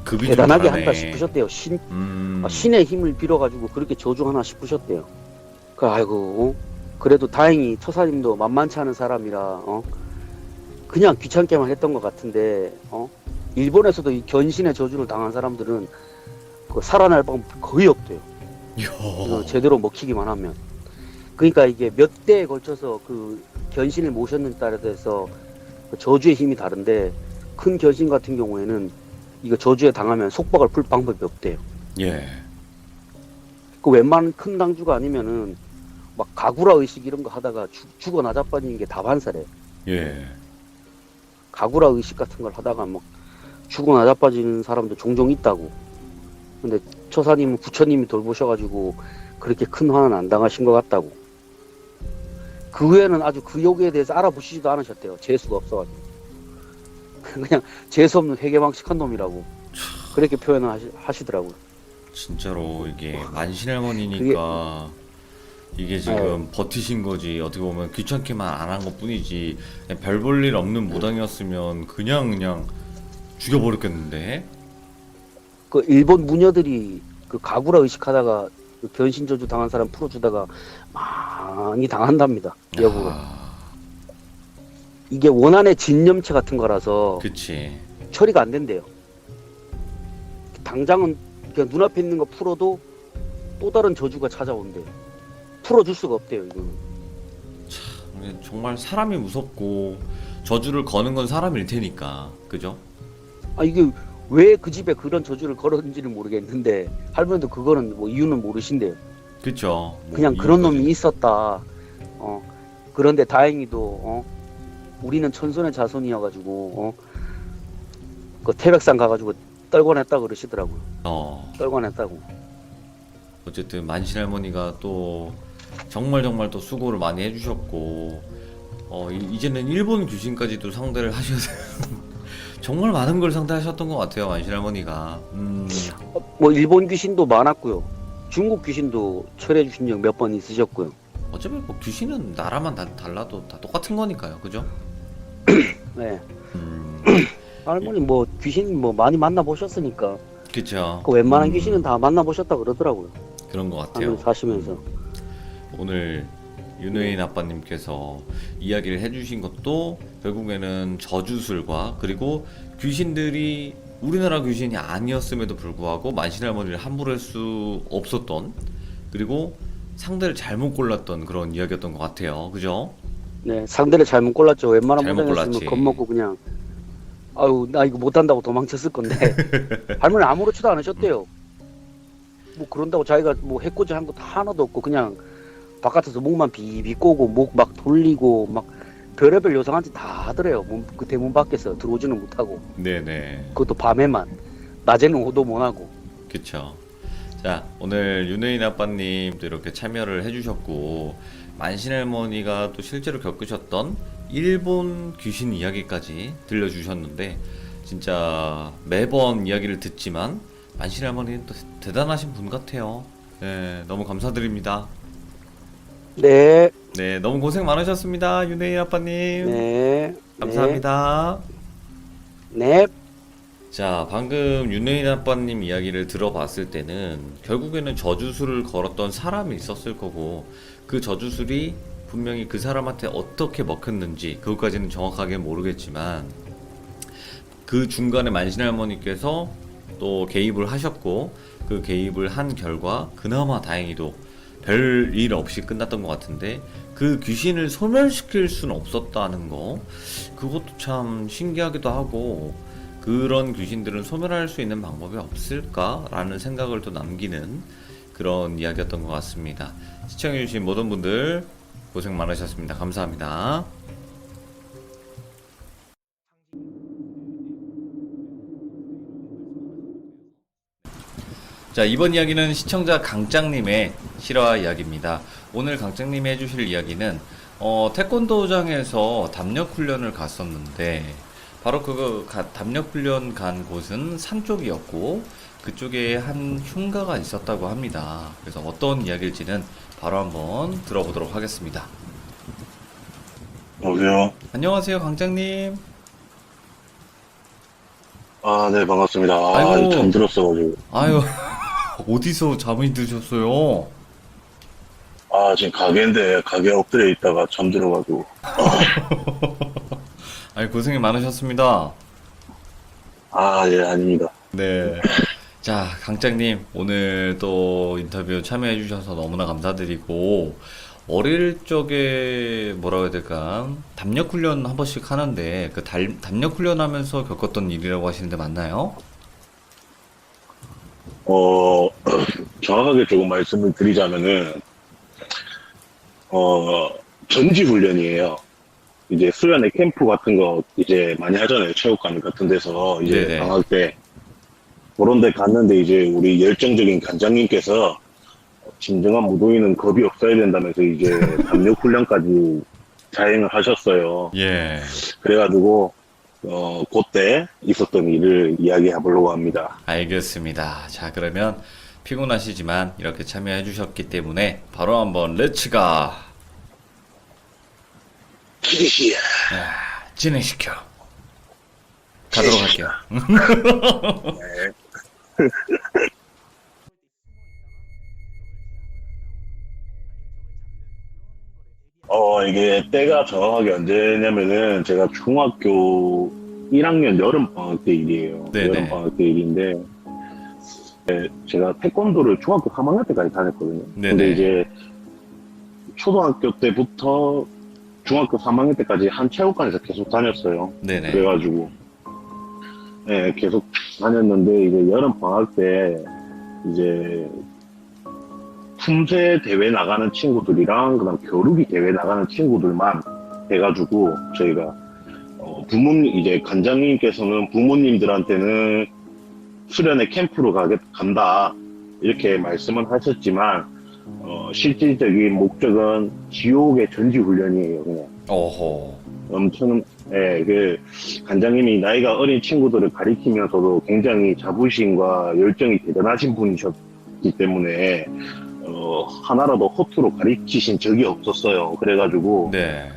급이 좀 대단하게 다르네. 한다 싶으셨대요. 음. 신의 힘을 빌어가지고 그렇게 저주하나 싶으셨대요. 아이고 그래도 다행히 처사님도 만만치 않은 사람이라 그냥 귀찮게만 했던 것 같은데 일본에서도 이 견신의 저주를 당한 사람들은 그 살아날 방법 거의 없대요. 이거 이야. 제대로 먹히기만 하면. 그러니까 이게 몇 대에 걸쳐서 그 견신을 모셨는 따라 돼서 그 저주의 힘이 다른데 큰 견신 같은 경우에는 이거 저주에 당하면 속박을 풀 방법이 없대요. 예. 그 웬만한 큰 당주가 아니면은 막 가구라 의식 이런 거 하다가 죽어 나자빠지는 게 다반사래요. 예. 가구라 의식 같은 걸 하다가 막 죽어 나자빠지는 사람도 종종 있다고. 근데 처사님은 부처님이 돌보셔가지고 그렇게 큰 화는 안 당하신 것 같다고. 그 후에는 아주 그 요기에 대해서 알아보시지도 않으셨대요. 재수가 없어가지고. 그냥 재수 없는 회개망측한 놈이라고 그렇게 표현을 하시더라고요. 진짜로 이게 만신할머니니까 이게 지금 버티신 거지. 어떻게 보면 귀찮게만 안 한 것뿐이지. 별 볼 일 없는 무당이었으면 그냥 죽여버렸겠는데. 그 일본 무녀들이 그 가구라 의식하다가 그 변신 저주 당한 사람 풀어주다가 많이 당한답니다. 역으로. 이게 원한의 진념체 같은 거라서 그치. 처리가 안 된대요. 당장은 그냥 눈앞에 있는 거 풀어도 또 다른 저주가 찾아온대요. 풀어줄 수가 없대요. 이거는. 이게 정말 사람이 무섭고 저주를 거는 건 사람일 테니까. 그죠? 이게 왜 그 집에 그런 저주를 걸었는지는 모르겠는데 할머니도 그거는 뭐 이유는 모르신대요. 그쵸. 뭐 그냥 그런 이유까지. 놈이 있었다. 그런데 다행히도 우리는 천손의 자손이어가지고 그 태백산 가가지고 떨궈냈다 그러시더라고요. 떨궈냈다고. 어쨌든 만신할머니가 또 정말 또 수고를 많이 해주셨고 이제는 일본 귀신까지도 상대를 하셔야 돼요. 정말 많은 걸 상대하셨던 것 같아요, 만신할머니가. 뭐 일본 귀신도 많았고요. 중국 귀신도 처리해 주신 적 몇 번 있으셨고요. 어차피 뭐 귀신은 나라만 달라도 다 똑같은 거니까요, 그죠? 네. 음, 할머니 뭐 귀신 뭐 많이 만나 보셨으니까 그쵸. 그 웬만한 귀신은 다 만나 보셨다 그러더라고요. 그런 것 같아요. 할머니 사시면서. 오늘 윤회인 아빠님께서 이야기를 해주신 것도 결국에는 저주술과 그리고 귀신들이 우리나라 귀신이 아니었음에도 불구하고 만신할머니를 함부로 할 수 없었던, 그리고 상대를 잘못 골랐던 그런 이야기였던 것 같아요. 그죠? 네, 상대를 잘못 골랐죠. 웬만한 잘못 무당이었으면 골랐지. 겁먹고 그냥 아유 나 이거 못한다고 도망쳤을 건데 할머니 아무렇지도 않으셨대요. 뭐 그런다고 자기가 뭐 해코지 한 것도 하나도 없고 그냥 바깥에서 목만 비비 꼬고 목 막 돌리고 막 별의별 요상한짓 다 하더래요. 그 대문 밖에서 들어오지는 못하고 네네. 그것도 밤에만 낮에는 오도 못하고. 그쵸. 자, 오늘 윤회인 아빠님도 이렇게 참여를 해주셨고, 만신할머니가 또 실제로 겪으셨던 일본 귀신 이야기까지 들려주셨는데, 진짜 매번 이야기를 듣지만 만신할머니는 또 대단하신 분 같아요. 네, 너무 감사드립니다. 네, 네, 너무 고생 많으셨습니다, 윤회인 아빠님. 네, 감사합니다. 네. 자, 방금 윤회인 아빠님 이야기를 들어봤을 때는 결국에는 저주술을 걸었던 사람이 있었을 거고, 그 저주술이 분명히 그 사람한테 어떻게 먹혔는지 그것까지는 정확하게 모르겠지만, 그 중간에 만신할머니께서 또 개입을 하셨고, 그 개입을 한 결과 그나마 다행히도 별 일 없이 끝났던 것 같은데, 그 귀신을 소멸시킬 수는 없었다는 거, 그것도 참 신기하기도 하고, 그런 귀신들은 소멸할 수 있는 방법이 없을까라는 생각을 또 남기는 그런 이야기였던 것 같습니다. 시청해주신 모든 분들 고생 많으셨습니다. 감사합니다. 자, 이번 이야기는 시청자 강짱님의 실화 이야기입니다. 오늘 강짱님이 해주실 이야기는 태권도장에서 담력 훈련을 갔었는데, 바로 담력 훈련 간 곳은 산 쪽이었고, 그쪽에 한 흉가가 있었다고 합니다. 그래서 어떤 이야기일지는 바로 한번 들어보도록 하겠습니다. 여보세요? 안녕하세요, 강장님. 아, 네, 반갑습니다. 아이고. 잠들었어가지고. 아유, 어디서 잠이 드셨어요? 지금 가게인데, 가게 엎드려 있다가 잠들어가지고. 아유, 고생이 많으셨습니다. 예, 아닙니다. 네. 자, 강장님, 오늘 또 인터뷰 참여해주셔서 너무나 감사드리고, 어릴 적에 뭐라고 해야 될까? 담력 훈련 한 번씩 하는데, 그 담력 훈련 하면서 겪었던 일이라고 하시는데 맞나요? 정확하게 조금 말씀을 드리자면은, 전지훈련이에요. 이제 수련회 캠프 같은 거 이제 많이 하잖아요. 체육관 같은 데서 이제 네네. 방학 때. 그런 데 갔는데 이제 우리 열정적인 관장님께서 진정한 무도인은 겁이 없어야 된다면서 이제 담력 훈련까지 자행을 하셨어요. 예. 그래가지고 그때 있었던 일을 이야기해 보려고 합니다. 알겠습니다. 자, 그러면 피곤하시지만 이렇게 참여해 주셨기 때문에 바로 한번 렛츠가 기시야. 진행시켜 가도록 할게요. 이게 때가 정확하게 언제냐면은 제가 중학교 1학년 여름방학 때 일이에요. 네네. 여름방학 때 일인데 제가 태권도를 중학교 3학년 때까지 다녔거든요. 네네. 근데 이제 초등학교 때부터 중학교 3학년 때까지 한 체육관에서 계속 다녔어요. 네네. 그래가지고 네, 계속 다녔는데 이제 여름 방학 때 이제 품새 대회 나가는 친구들이랑 그다음 겨루기 대회 나가는 친구들만 해가지고 저희가 부모님 이제 관장님께서는 부모님들한테는 수련회 캠프로 간다 이렇게 말씀은 하셨지만 실질적인 목적은 지옥의 전지 훈련이에요. 그냥 어허. 엄청 그 관장님이 나이가 어린 친구들을 가리키면서도 굉장히 자부심과 열정이 대단하신 분이셨기 때문에 하나라도 허투루 가르치신 적이 없었어요. 그래가지고 네.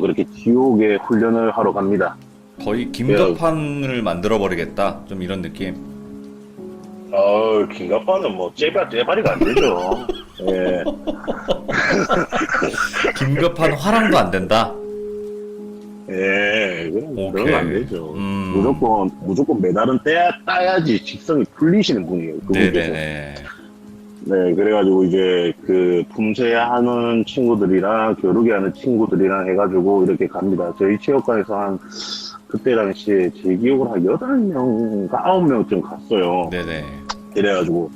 그렇게 지옥의 훈련을 하러 갑니다. 거의 김덕판을 만들어 버리겠다. 좀 이런 느낌. 김갑바는 뭐 째바리가 안 되죠. 예. 김급한 화랑도 안 된다. 예, 그런 오케이. 건 안 되죠. 음. 무조건 메달은 따야지 직성이 풀리시는 분이에요. 그분께서. 네네네. 네, 그래가지고 이제 그 품새하는 친구들이랑 겨루기 하는 친구들이랑 해가지고 이렇게 갑니다. 저희 체육관에서 한 그때 당시에 제 기억으로 한 8명인가 9명쯤 갔어요. 네네. 이래가지고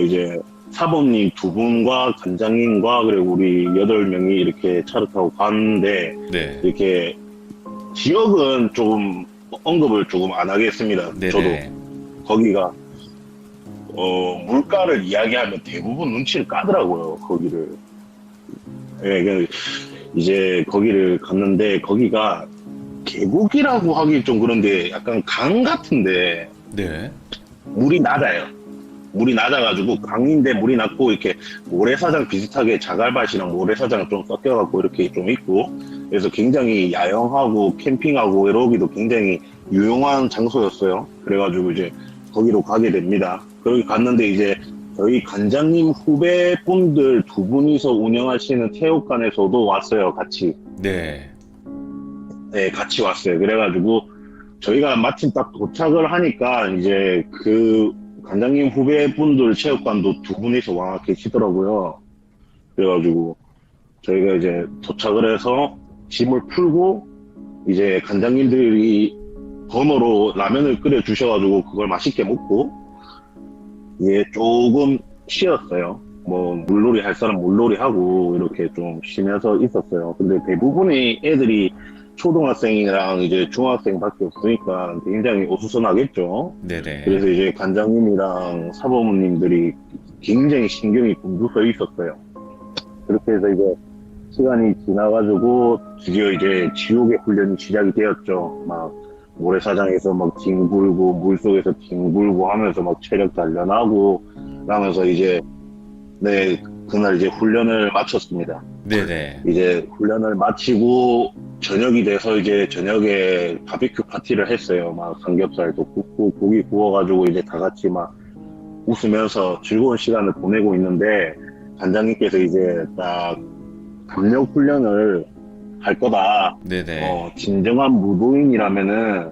이제 사범님 2분과 관장님과 그리고 우리 8명이 이렇게 차를 타고 갔는데 네. 이렇게 지역은 조금 언급을 조금 안 하겠습니다. 네네. 저도 거기가 물가를 이야기하면 대부분 눈치를 까더라고요, 거기를. 예, 이제 거기를 갔는데, 거기가 계곡이라고 하기 좀 그런데 약간 강 같은데, 네. 물이 낮아요. 물이 낮아가지고 강인데 물이 낮고 이렇게 모래사장 비슷하게 자갈밭이랑 모래사장 좀 섞여갖고 이렇게 좀 있고, 그래서 굉장히 야영하고 캠핑하고 이러기도 굉장히 유용한 장소였어요. 그래가지고 이제 거기로 가게 됩니다. 거기 갔는데 이제 저희 관장님 후배분들 2분이서 운영하시는 체육관에서도 왔어요, 같이. 네. 네, 같이 왔어요. 그래가지고 저희가 마침 딱 도착을 하니까 이제 그 관장님 후배분들 체육관도 2분이서 와 계시더라고요. 그래가지고 저희가 이제 도착을 해서 짐을 풀고 이제 관장님들이 번호로 라면을 끓여 주셔가지고 그걸 맛있게 먹고 예 조금 쉬었어요. 뭐 물놀이 할 사람 물놀이 하고 이렇게 좀 쉬면서 있었어요. 근데 대부분의 애들이 초등학생이랑 이제 중학생밖에 없으니까 굉장히 어수선하겠죠. 네네. 그래서 이제 관장님이랑 사범님들이 굉장히 신경이 곤두 서 있었어요. 그렇게 해서 이제 시간이 지나가지고 드디어 이제 지옥의 훈련이 시작이 되었죠. 막 모래사장에서 막 뒹굴고 물속에서 뒹굴고 하면서 막 체력 단련하고 그러면서 이제 네 그날 이제 훈련을 마쳤습니다. 네네. 이제 훈련을 마치고 저녁이 돼서 이제 저녁에 바비큐 파티를 했어요. 막 삼겹살도 굽고 고기 구워가지고 이제 다 같이 막 웃으면서 즐거운 시간을 보내고 있는데 관장님께서 이제 딱 담력 훈련을 할 거다. 네네. 진정한 무도인이라면은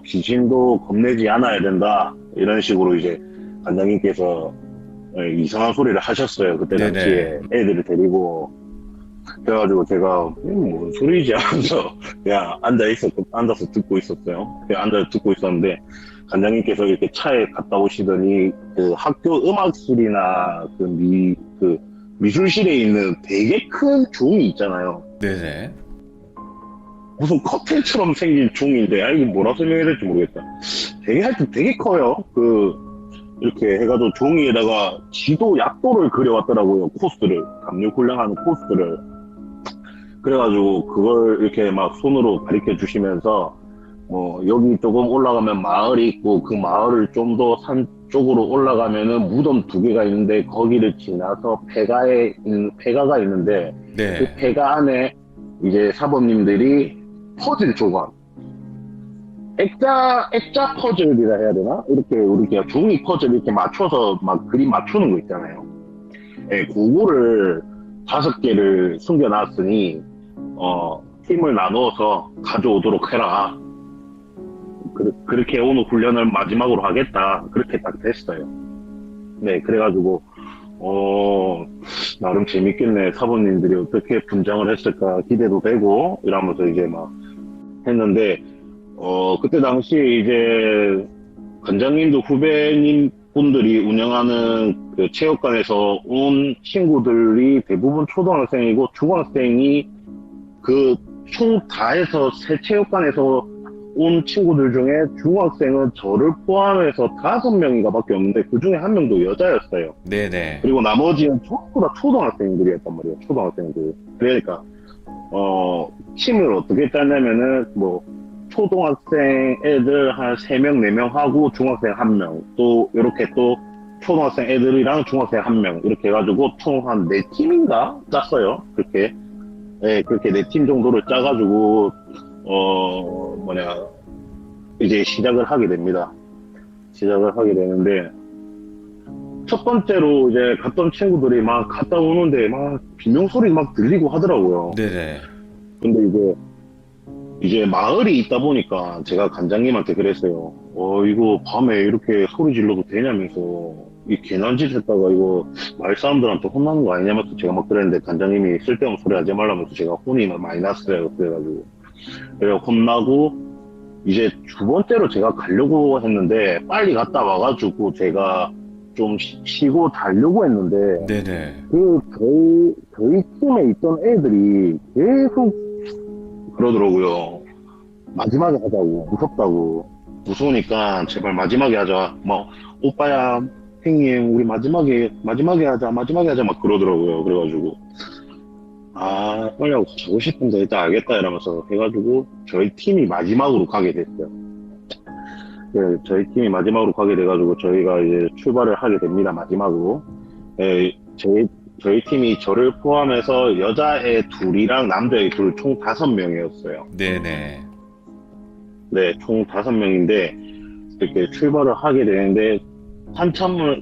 귀신도 겁내지 않아야 된다. 이런 식으로 이제 관장님께서 이상한 소리를 하셨어요. 그때 네네. 당시에 애들을 데리고. 그래가지고 제가 뭔 소리지 하면서 그냥 앉아서 듣고 있었어요. 그냥 앉아서 듣고 있었는데 관장님께서 이렇게 차에 갔다 오시더니 그 학교 음악실이나 그 미술실에 있는 되게 큰 종이 있잖아요. 네네. 무슨 커튼처럼 생긴 종인데, 이거 뭐라 설명해야 될지 모르겠다. 하여튼 되게 커요. 이렇게 해가지고 종이에다가 지도, 약도를 그려왔더라고요. 코스를. 담력 훈련하는 코스를. 그래가지고 그걸 이렇게 막 손으로 가르쳐 주시면서, 여기 조금 올라가면 마을이 있고, 그 마을을 좀 더 산 쪽으로 올라가면은 무덤 2개가 있는데, 거기를 지나서 폐가가 있는데, 그 네. 폐가 안에 이제 사범님들이 퍼즐 조각, 액자 퍼즐이라 해야 되나? 이렇게 우리가 종이 퍼즐 이렇게 맞춰서 막 그림 맞추는 거 있잖아요. 예, 그거를 5개를 숨겨놨으니 팀을 나누어서 가져오도록 해라. 그렇게 오늘 훈련을 마지막으로 하겠다. 그렇게 딱 됐어요. 네, 그래가지고 나름 재밌겠네. 사부님들이 어떻게 분장을 했을까 기대도 되고 이러면서 이제 막 했는데 그때 당시에 이제 관장님도 후배님 분들이 운영하는 그 체육관에서 온 친구들이 대부분 초등학생이고 중학생이 그 총 다 해서 새 체육관에서 온 친구들 중에 중학생은 저를 포함해서 5명인가 밖에 없는데 그 중에 1명도 여자였어요. 네네. 그리고 나머지는 전부 다 초등학생들이었단 말이에요. 초등학생들. 그러니까 팀을 어떻게 짰냐면은 초등학생 애들 한 3명, 4명 하고 중학생 1명 또 이렇게 또 초등학생 애들이랑 중학생 1명 이렇게 해가지고 총 한 4팀인가 짰어요. 그렇게 그렇게 4팀 정도를 짜가지고 이제 시작을 하게 됩니다. 시작을 하게 되는데 첫 번째로 이제 갔던 친구들이 막 갔다 오는데 막 비명소리 막 들리고 하더라고요. 네네. 근데 이제 마을이 있다 보니까 제가 관장님한테 그랬어요. 이거 밤에 이렇게 소리 질러도 되냐면서 이 괜한 짓 했다가 이거 마을 사람들한테 혼나는 거 아니냐면서 제가 막 그랬는데 관장님이 쓸데없는 소리 하지 말라면서 제가 혼이 많이 났어요. 그래가지고 그래 혼나고 이제 2번째로 제가 가려고 했는데 빨리 갔다 와가지고 제가 좀 쉬고 자려고 했는데 네네. 저희 팀에 있던 애들이 계속 그러더라고요. 마지막에 하자고, 무섭다고. 무서우니까 제발 마지막에 하자. 오빠야, 형님, 우리 마지막에 하자, 막 그러더라고요. 그래가지고, 빨리 하고 자고 싶은데 일단 알겠다 이러면서 해가지고, 저희 팀이 마지막으로 가게 됐어요. 네, 저희 팀이 마지막으로 가게 돼가지고, 저희가 이제 출발을 하게 됩니다, 마지막으로. 저희 팀이 저를 포함해서 여자애 2이랑 남자애 2, 총 5명이었어요. 네네. 네, 총 5명인데, 이렇게 출발을 하게 되는데,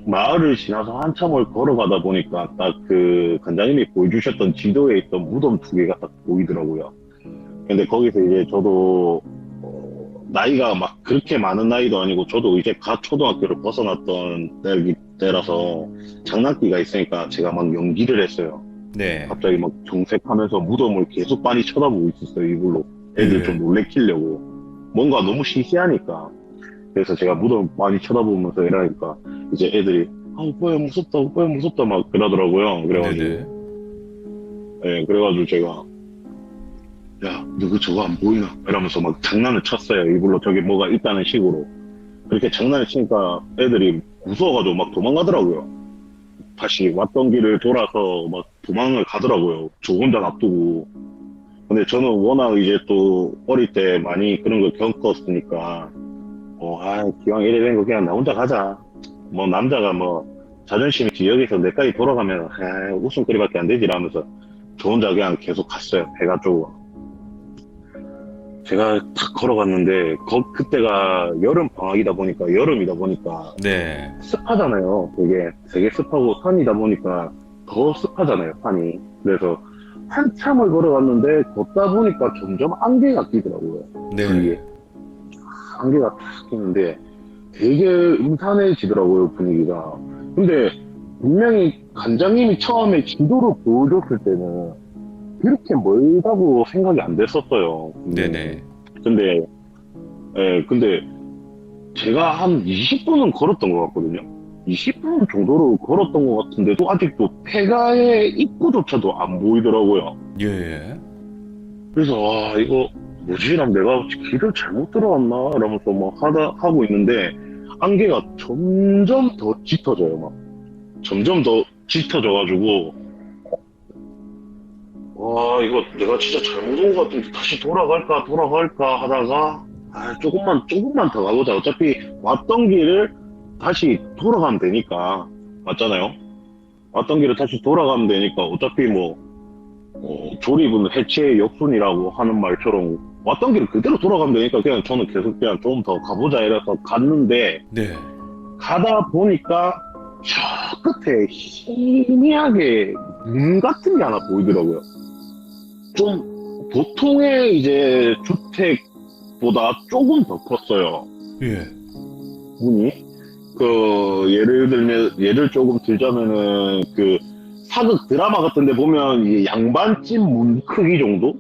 마을을 지나서 한참을 걸어가다 보니까, 딱 관장님이 보여주셨던 지도에 있던 무덤 2개가 딱 보이더라고요. 근데 거기서 이제 저도, 나이가 막 그렇게 많은 나이도 아니고, 저도 이제 갓 초등학교를 벗어났던 때라서, 장난기가 있으니까 제가 막 연기를 했어요. 네. 갑자기 막 정색하면서 무덤을 계속 많이 쳐다보고 있었어요, 이걸로. 애들 좀 놀래키려고. 뭔가 너무 시시하니까. 그래서 제가 무덤 많이 쳐다보면서 이러니까 이제 애들이 오빠야 무섭다 막 그러더라고요. 그래가지고 네, 그래가지고 제가 야 누구 저거 안 보이나 이러면서 막 장난을 쳤어요. 일부러 저기 뭐가 있다는 식으로. 그렇게 장난을 치니까 애들이 무서워가지고 막 도망가더라고요. 다시 왔던 길을 돌아서 막 도망을 가더라고요. 저 혼자 놔두고. 근데 저는 워낙 이제 또 어릴 때 많이 그런 걸 겪었으니까, 기왕 이래 된 거 그냥 나 혼자 가자. 뭐, 남자가 뭐, 자존심이 여기서 내까지 돌아가면, 웃음거리밖에 안 되지, 라면서, 저 혼자 그냥 계속 갔어요, 해가지고. 제가 탁 걸어갔는데, 그때가 여름이다 보니까, 네. 습하잖아요. 되게 습하고 산이다 보니까 더 습하잖아요, 산이. 그래서 한참을 걸어갔는데 걷다 보니까 점점 안개가 끼더라고요. 네. 주위에. 안개가 탁 끼는데 되게 음산해지더라고요, 분위기가. 근데 분명히 관장님이 처음에 지도를 보여줬을 때는 그렇게 멀다고 생각이 안 됐었어요. 네네. 근데 제가 한 20분은 걸었던 것 같거든요. 20분 정도로 걸었던 것 같은데도 아직도 폐가의 입구조차도 안 보이더라고요. 예. 그래서 이거 뭐지? 이러면 내가 길을 잘못 들어왔나? 이러면서 막 하고 있는데 안개가 점점 더 짙어져요. 막 점점 더 짙어져가지고 이거 내가 진짜 잘못 온 것 같은데 다시 돌아갈까 하다가 조금만 더 가보자. 어차피 왔던 길을 다시 돌아가면 되니까. 맞잖아요? 왔던 길을 다시 돌아가면 되니까 어차피 조립은 해체의 역순이라고 하는 말처럼 왔던 길을 그대로 돌아가면 되니까 그냥 저는 계속 그냥 좀 더 가보자 이래서 갔는데 네. 가다 보니까 저 끝에 희미하게 눈 같은 게 하나 보이더라고요. 좀 보통의 이제 주택보다 조금 더 컸어요. 예. 문이. 예를 조금 들자면은, 사극 드라마 같은 데 보면, 이게 양반집 문 크기 정도?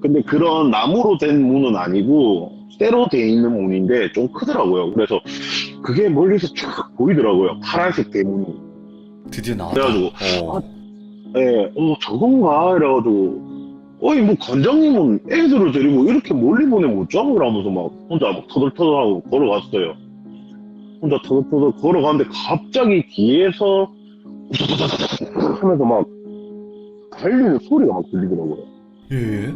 근데 그런 나무로 된 문은 아니고, 쇠로 돼 있는 문인데, 좀 크더라고요. 그래서, 그게 멀리서 쫙 보이더라고요. 파란색 대문이. 드디어 나왔다. 그래가지고, 어. 저건가? 이래가지고, 뭐, 관장님은 애들을 데리고 이렇게 멀리 보내면 어쩌고? 이러면서 막, 혼자 막 터덜터덜하고 걸어갔어요. 혼자 터덜터덜 걸어가는데 갑자기 뒤에서 하면서 막 달리는 소리가 막 들리더라고요. 예.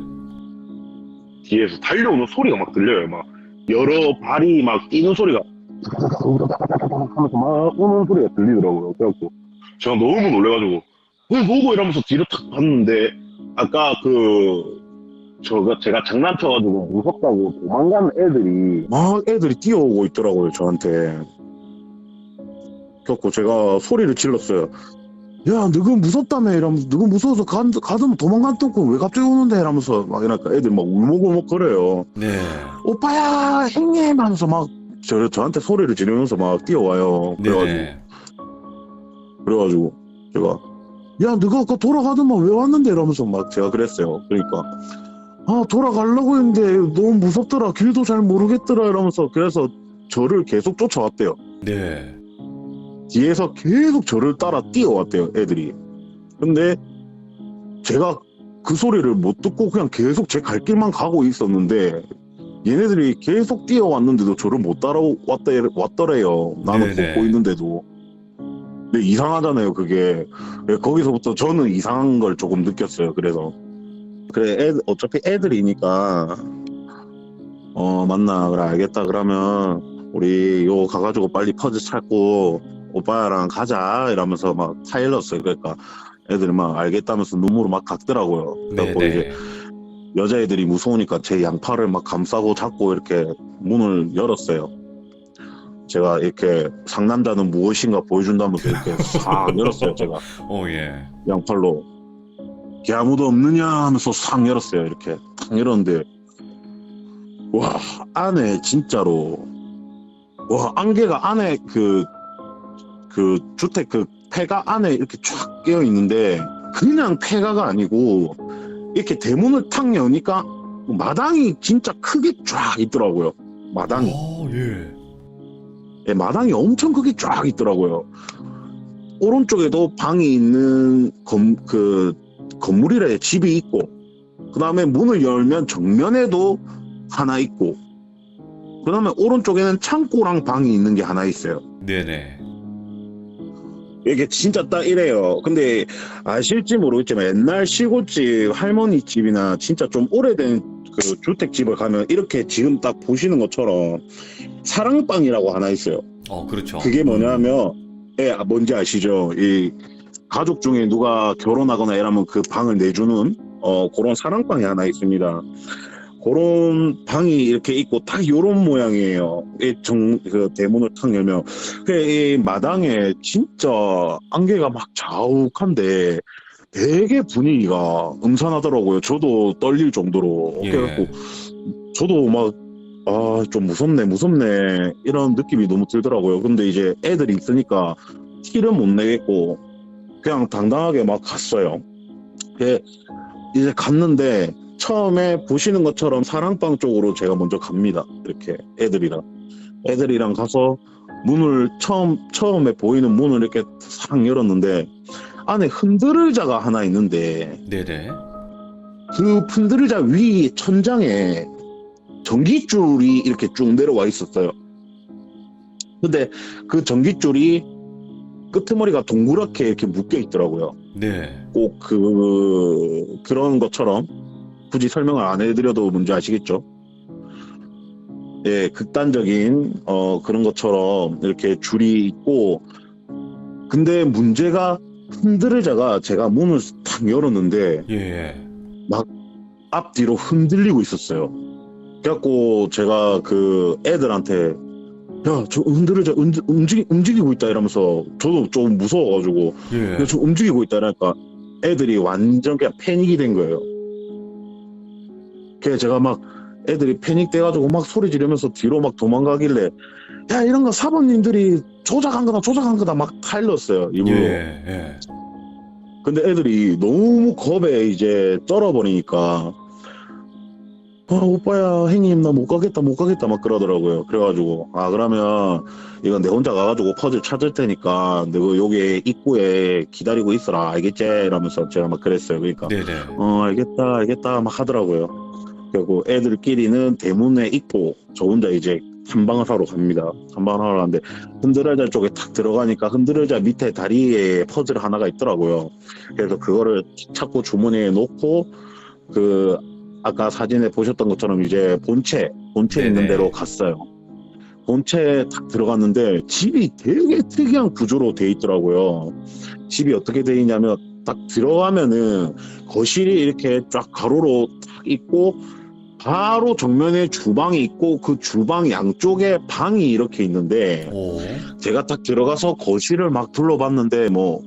뒤에서 달려오는 소리가 막 들려요. 막 여러 발이 막 뛰는 소리가 하면서 막 오는 소리가 들리더라고요. 그래갖고 제가 너무 놀래가지고 뭐고 이러면서 뒤로 탁 봤는데 아까 제가 장난쳐가지고 무섭다고 도망간 애들이 막 애들이 뛰어오고 있더라고요, 저한테. 그래갖고 제가 소리를 질렀어요. 야, 너가 무섭다며? 이러면서, 너가 무서워서 가더면 도망갔던거 왜 갑자기 오는데? 이러면서 막 이러니까 애들 막 울먹울먹 거려요. 네. 오빠야, 형님! 하면서 막 저한테 소리를 지르면서 막 뛰어와요. 그래가지고 제가 야, 너가 아까 돌아가더만 왜 왔는데? 이러면서 막 제가 그랬어요. 그러니까 돌아가려고 했는데 너무 무섭더라. 길도 잘 모르겠더라. 이러면서 그래서 저를 계속 쫓아왔대요. 네. 뒤에서 계속 저를 따라 뛰어왔대요, 애들이. 근데 제가 그 소리를 못 듣고 그냥 계속 제 갈 길만 가고 있었는데 얘네들이 계속 뛰어왔는데도 저를 못 따라왔더래요. 나는 걷고 있는데도. 근데 이상하잖아요, 그게. 거기서부터 저는 이상한 걸 조금 느꼈어요. 그래서 그래, 어차피 애들이니까 맞나? 그래, 알겠다. 그러면 우리 요 가가지고 빨리 퍼즐 찾고 오빠랑 가자 이러면서 막 타일렀어요. 그러니까 애들이 막 알겠다면서 눈물을 막 깎더라고요. 그래갖고 이제 여자애들이 무서우니까 제 양팔을 막 감싸고 잡고 이렇게 문을 열었어요. 제가 이렇게 상남자는 무엇인가 보여준다면서 이렇게 싹 열었어요. 제가 예. 양팔로 걔 아무도 없느냐 하면서 싹 열었어요. 이렇게 탁 열었는데 와, 안에 진짜로 안개가 안에 그 주택 폐가 안에 이렇게 쫙 끼어 있는데 그냥 폐가가 아니고 이렇게 대문을 탁 여니까 마당이 진짜 크게 쫙 있더라고요. 마당이. 예, 마당이 엄청 크게 쫙 있더라고요. 오른쪽에도 방이 있는 건물이래 집이 있고 그 다음에 문을 열면 정면에도 하나 있고 그 다음에 오른쪽에는 창고랑 방이 있는 게 하나 있어요. 네네. 이게 진짜 딱 이래요. 근데 아실지 모르겠지만 옛날 시골집 할머니 집이나 진짜 좀 오래된 그 주택집을 가면 이렇게 지금 딱 보시는 것처럼 사랑방이라고 하나 있어요. 그렇죠. 그게 뭐냐면 뭔지 아시죠? 이 가족 중에 누가 결혼하거나 이러면 그 방을 내주는 그런 사랑방이 하나 있습니다. 그런 방이 이렇게 있고 딱 요런 모양이에요. 그 대문을 탁 열면 이 마당에 진짜 안개가 막 자욱한데 되게 분위기가 음산하더라고요. 저도 떨릴 정도로. 예. 그래갖고 저도 막 좀 무섭네 이런 느낌이 너무 들더라고요. 근데 이제 애들이 있으니까 티를 못 내겠고 그냥 당당하게 막 갔어요. 이제 갔는데 처음에 보시는 것처럼 사랑방 쪽으로 제가 먼저 갑니다. 이렇게 애들이랑 가서 문을 처음에 보이는 문을 이렇게 싹 열었는데 안에 흔들의자가 하나 있는데 네네. 그 흔들의자 위 천장에 전깃줄이 이렇게 쭉 내려와 있었어요. 근데 그 전깃줄이 끄트머리가 동그랗게 이렇게 묶여 있더라고요. 네. 꼭 그런 것처럼 굳이 설명을 안 해드려도 뭔지 아시겠죠? 예, 극단적인 그런 것처럼 이렇게 줄이 있고, 근데 문제가 흔들의자가 제가 문을 탁 열었는데 예. 앞뒤로 흔들리고 있었어요. 그래갖고 제가 그 애들한테 야, 저 흔들의자 움직이고 있다 이러면서 저도 좀 무서워가지고 예. 저 움직이고 있다 이러니까 애들이 완전 그냥 패닉이 된 거예요. 그래서 제가 막 애들이 패닉 돼가지고 막 소리 지르면서 뒤로 막 도망가길래 야, 이런 거 사범님들이 조작한 거다 막 타일렀어요, 입으로. 예. 근데 애들이 너무 겁에 이제 쩔어버리니까 오빠야, 형님, 나 못 가겠다 막 그러더라고요. 그래가지고 그러면 이건 내 혼자 가가지고 퍼즐 찾을 테니까 너 여기 입구에 기다리고 있어라, 알겠지? 이러면서 제가 막 그랬어요. 그러니까 네네. 알겠다 막 하더라고요. 그리고 애들끼리는 대문에 있고 저 혼자 이제 탐방을 하러 갑니다. 탐방을 하러 가는데 흔들의자 쪽에 탁 들어가니까 흔들의자 밑에 다리에 퍼즐 하나가 있더라고요. 그래서 그거를 찾고 주머니에 놓고 아까 사진에 보셨던 것처럼 이제 본체 네네. 있는 데로 갔어요. 본체에 딱 들어갔는데 집이 되게 특이한 구조로 돼 있더라고요. 집이 어떻게 돼 있냐면 딱 들어가면은 거실이 이렇게 쫙 가로로 딱 있고 바로 정면에 주방이 있고 그 주방 양쪽에 방이 이렇게 있는데 오. 제가 딱 들어가서 거실을 막 둘러봤는데 뭐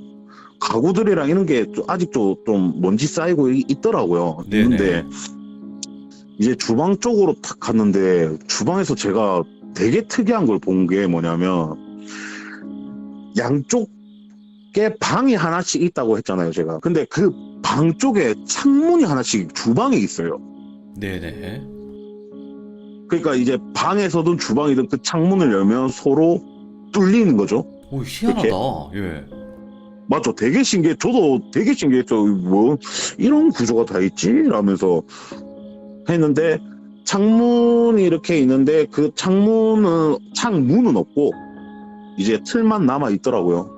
가구들이랑 이런 게 아직도 좀 먼지 쌓이고 있더라고요. 네네. 있는데 이제 주방 쪽으로 탁 갔는데 주방에서 제가 되게 특이한 걸 본 게 뭐냐면 양쪽에 방이 하나씩 있다고 했잖아요, 제가. 근데 그 방 쪽에 창문이 하나씩 주방에 있어요. 네네. 그러니까 이제 방에서든 주방이든 그 창문을 열면 서로 뚫리는 거죠. 오, 희한하다. 예. 맞죠? 되게 신기해. 저도 되게 신기했죠. 뭐 이런 구조가 다 있지? 라면서 했는데 창문이 이렇게 있는데 그 창문은 없고 이제 틀만 남아 있더라고요.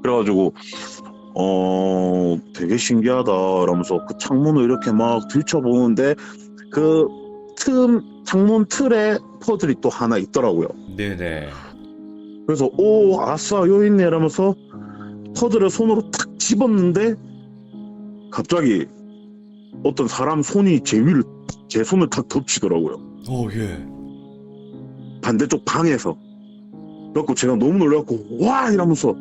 그래가지고 되게 신기하다 이러면서 그 창문을 이렇게 막 들춰보는데 그 창문 틀에 퍼즐이 또 하나 있더라고요. 네네. 그래서 아싸 여기 있네 이러면서 퍼즐을 손으로 탁 집었는데 갑자기 어떤 사람 손이 제 손을 탁 덮치더라고요. 오, 예. 반대쪽 방에서. 그래갖고 제가 너무 놀라갖고 와 이러면서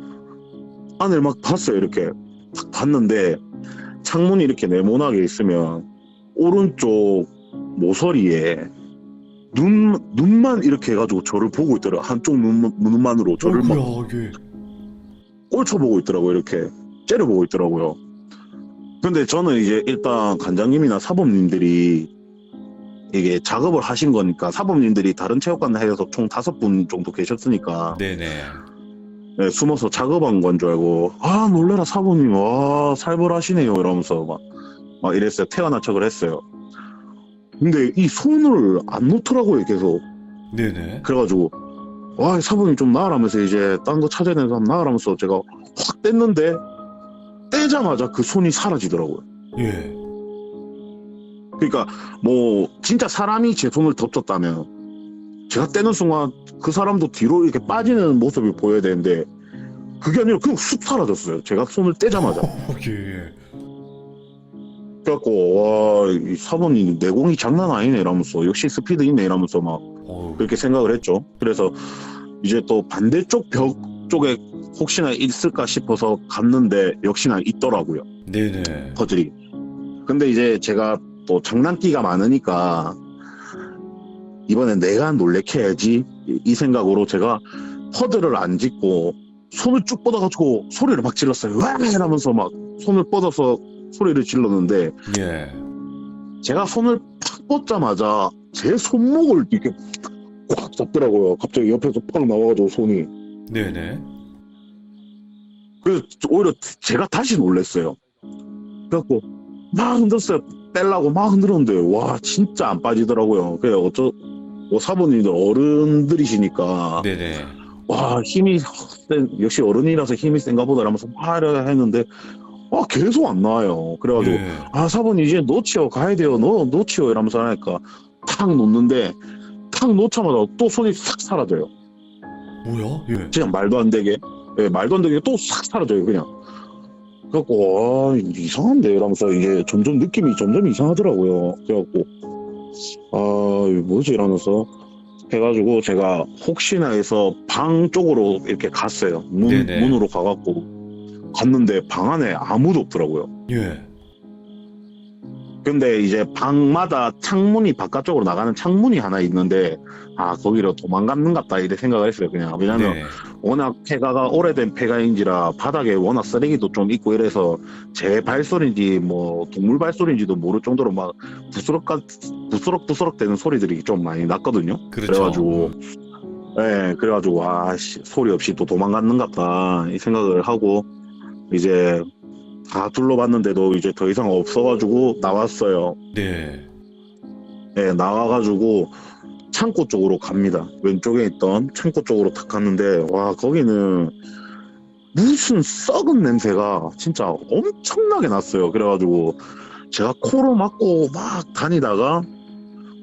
안을 막 봤어요. 이렇게 딱 봤는데 창문이 이렇게 네모나게 있으면 오른쪽 모서리에 눈만 이렇게 해가지고 저를 보고 있더라. 한쪽 눈만으로 저를 막 예. 꼴쳐보고 있더라고요. 이렇게 째려보고 있더라고요. 근데 저는 이제 일단 관장님이나 사범님들이 이게 작업을 하신 거니까 사범님들이 다른 체육관 해서 총 5분 정도 계셨으니까 네네. 네, 숨어서 작업한 건 줄 알고 놀래라 사범님 와 살벌하시네요 이러면서 막 이랬어요. 태어난 척을 했어요. 근데 이 손을 안 놓더라고요 계속. 네네. 그래가지고 와, 사부님 좀 나으라면서 이제 딴 거 찾아야 되는 사람 나으라면서 제가 확 뗐는데 떼자마자 그 손이 사라지더라고요. 예. 그러니까 뭐 진짜 사람이 제 손을 덮쳤다면 제가 떼는 순간 그 사람도 뒤로 이렇게 빠지는 모습이 보여야 되는데 그게 아니라 그냥 쑥 사라졌어요. 제가 손을 떼자마자. 예. 그래갖고 와, 이 사부님 내공이 장난 아니네 이러면서 역시 스피드 있네 이러면서 막 어우. 그렇게 생각을 했죠. 그래서 이제 또 반대쪽 벽 쪽에 혹시나 있을까 싶어서 갔는데 역시나 있더라고요. 네네. 퍼즐이. 근데 이제 제가 또 장난기가 많으니까 이번엔 내가 놀래켜야지 이 생각으로 제가 퍼즐을 안 짚고 손을 쭉 뻗어가지고 소리를 막 질렀어요. 와! 이러면서 막 손을 뻗어서 소리를 질렀는데 예. 제가 손을 팍 뻗자마자 제 손목을 이렇게 꽉 잡더라고요. 갑자기 옆에서 팍 나와가지고 손이. 네네. 그래서 오히려 제가 다시 놀랐어요. 그래갖고 막 흔들었어요. 뺄라고 막 흔들었는데 와 진짜 안 빠지더라고요. 그래 뭐 사부님들 어른들이시니까 네네. 와 힘이 센 역시 어른이라서 힘이 센가 보다 이러면서 막 이래 했는데 계속 안 나와요. 그래가지고 예. 사부님 이제 놓치요 가야 돼요. 놓치요 이러면서 하니까 탁 놓는데 탁 놓자마자 또 손이 싹 사라져요. 뭐야? 예. 그냥 말도 안 되게 말도 안 되게 또 싹 사라져요 그냥. 그래갖고 이상한데 이러면서 이게 점점 느낌이 점점 이상하더라고요. 그래갖고 이거 뭐지 이러면서 해가지고 제가 혹시나 해서 방 쪽으로 이렇게 갔어요. 네네. 문으로 가갖고 갔는데 방 안에 아무도 없더라고요. 예. 근데 이제 방마다 창문이 바깥쪽으로 나가는 창문이 하나 있는데 거기로 도망갔는갑다 이렇게 생각을 했어요. 그냥 왜냐면 네. 워낙 폐가가 오래된 폐가인지라 바닥에 워낙 쓰레기도 좀 있고 이래서 제 발소리인지 뭐 동물 발소리인지도 모를 정도로 막 부스럭부스럭 되는 소리들이 좀 많이 났거든요. 그렇죠. 그래가지고 그래가지고 소리 없이 또 도망갔는갑다 이 생각을 하고 이제 다 둘러봤는데도 이제 더 이상 없어가지고 나왔어요. 네. 네, 나와가지고 창고 쪽으로 갑니다. 왼쪽에 있던 창고 쪽으로 탁 갔는데 거기는 무슨 썩은 냄새가 진짜 엄청나게 났어요. 그래가지고 제가 코로 막고 막 다니다가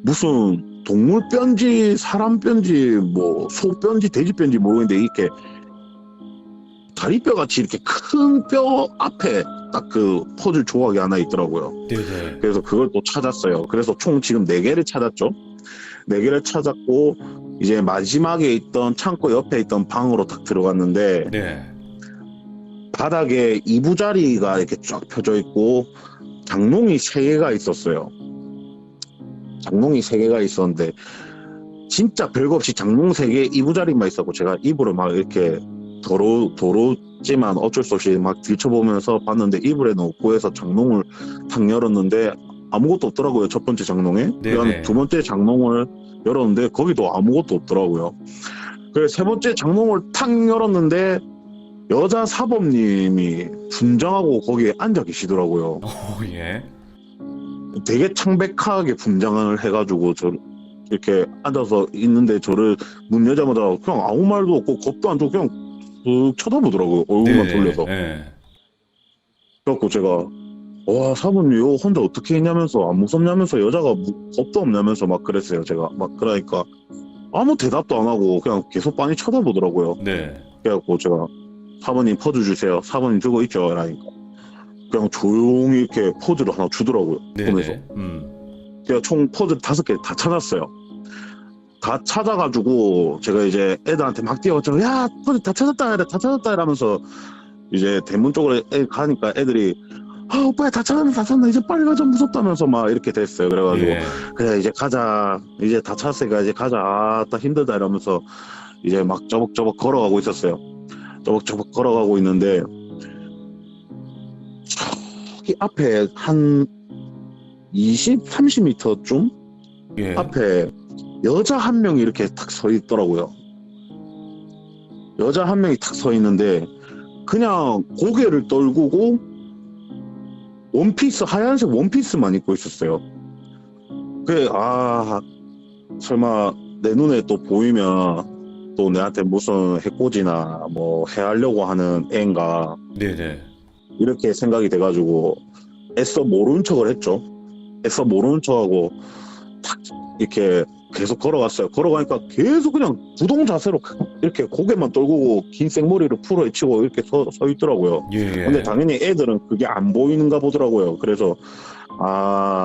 무슨 동물 뼈인지 사람 뼈인지 뭐 소 뼈인지 돼지 뼈인지 모르겠는데 이렇게 다리뼈 같이 이렇게 큰 뼈 앞에 딱 그 퍼즐 조각이 하나 있더라고요. 네네. 그래서 그걸 또 찾았어요. 그래서 총 지금 4개를 찾았죠. 4개를 찾았고 이제 마지막에 있던 창고 옆에 있던 방으로 딱 들어갔는데 네. 바닥에 이부자리가 이렇게 쫙 펴져 있고 장롱이 3개가 있었어요. 장롱이 3개가 있었는데 진짜 별거 없이 장롱 3개 이부자리만 있었고 제가 이불을 막 이렇게 더럽지만 어쩔 수 없이 막 들춰보면서 봤는데 이불에는 없고 해서 장롱을 탁 열었는데 아무것도 없더라고요. 첫 번째 장롱에. 네네. 그다음 두 번째 장롱을 열었는데 거기도 아무것도 없더라고요. 그래서 세 번째 장롱을 탁 열었는데 여자 사범님이 분장하고 거기에 앉아 계시더라고요. 예. 되게 창백하게 분장을 해가지고 저 이렇게 앉아서 있는데 저를 문 여자마자 그냥 아무 말도 없고 겁도 안 주고 그냥 쓱 쳐다보더라고요. 얼굴만 돌려서. 네. 그래갖고 제가 사부님 이거 혼자 어떻게 했냐면서 안 무섭냐면서 여자가 겁도 없냐면서 막 그랬어요. 제가 막 그러니까 아무 대답도 안 하고 그냥 계속 빤히 쳐다보더라고요. 네. 그래갖고 제가 사부님 퍼즐 주세요. 사부님 들고 있죠. 그러니까 그냥 조용히 이렇게 퍼즐을 하나 주더라고요. 손에서. 네네. 제가 총 퍼즐 5개 다 찾았어요. 다 찾아가지고 제가 이제 애들한테 막 뛰어갔죠. 야 퍼즐 다 찾았다 이러면서 이제 대문 쪽으로 가니까 애들이 오빠야 다 찾았나 이제 빨리 가자 무섭다면서 막 이렇게 됐어요. 그래가지고 예. 그래 이제 가자 이제 다 찾았으니까 이제 가자 딱 힘들다 이러면서 이제 막 저벅저벅 걸어가고 있었어요. 저벅저벅 걸어가고 있는데 저기 앞에 한 30m쯤 예. 앞에 여자 한 명이 이렇게 탁 서 있더라고요. 여자 한 명이 탁 서 있는데 그냥 고개를 떨구고 하얀색 원피스만 입고 있었어요. 그래 설마 내 눈에 또 보이면 또 내한테 무슨 해코지나 뭐 해하려고 하는 애인가 네네. 이렇게 생각이 돼가지고 애써 모르는 척을 했죠. 애써 모르는 척하고 탁 이렇게 계속 걸어갔어요. 걸어가니까 계속 그냥 부동 자세로 이렇게 고개만 떨구고 긴 생머리를 풀어헤치고 이렇게 서 있더라고요. 예. 근데 당연히 애들은 그게 안 보이는가 보더라고요. 그래서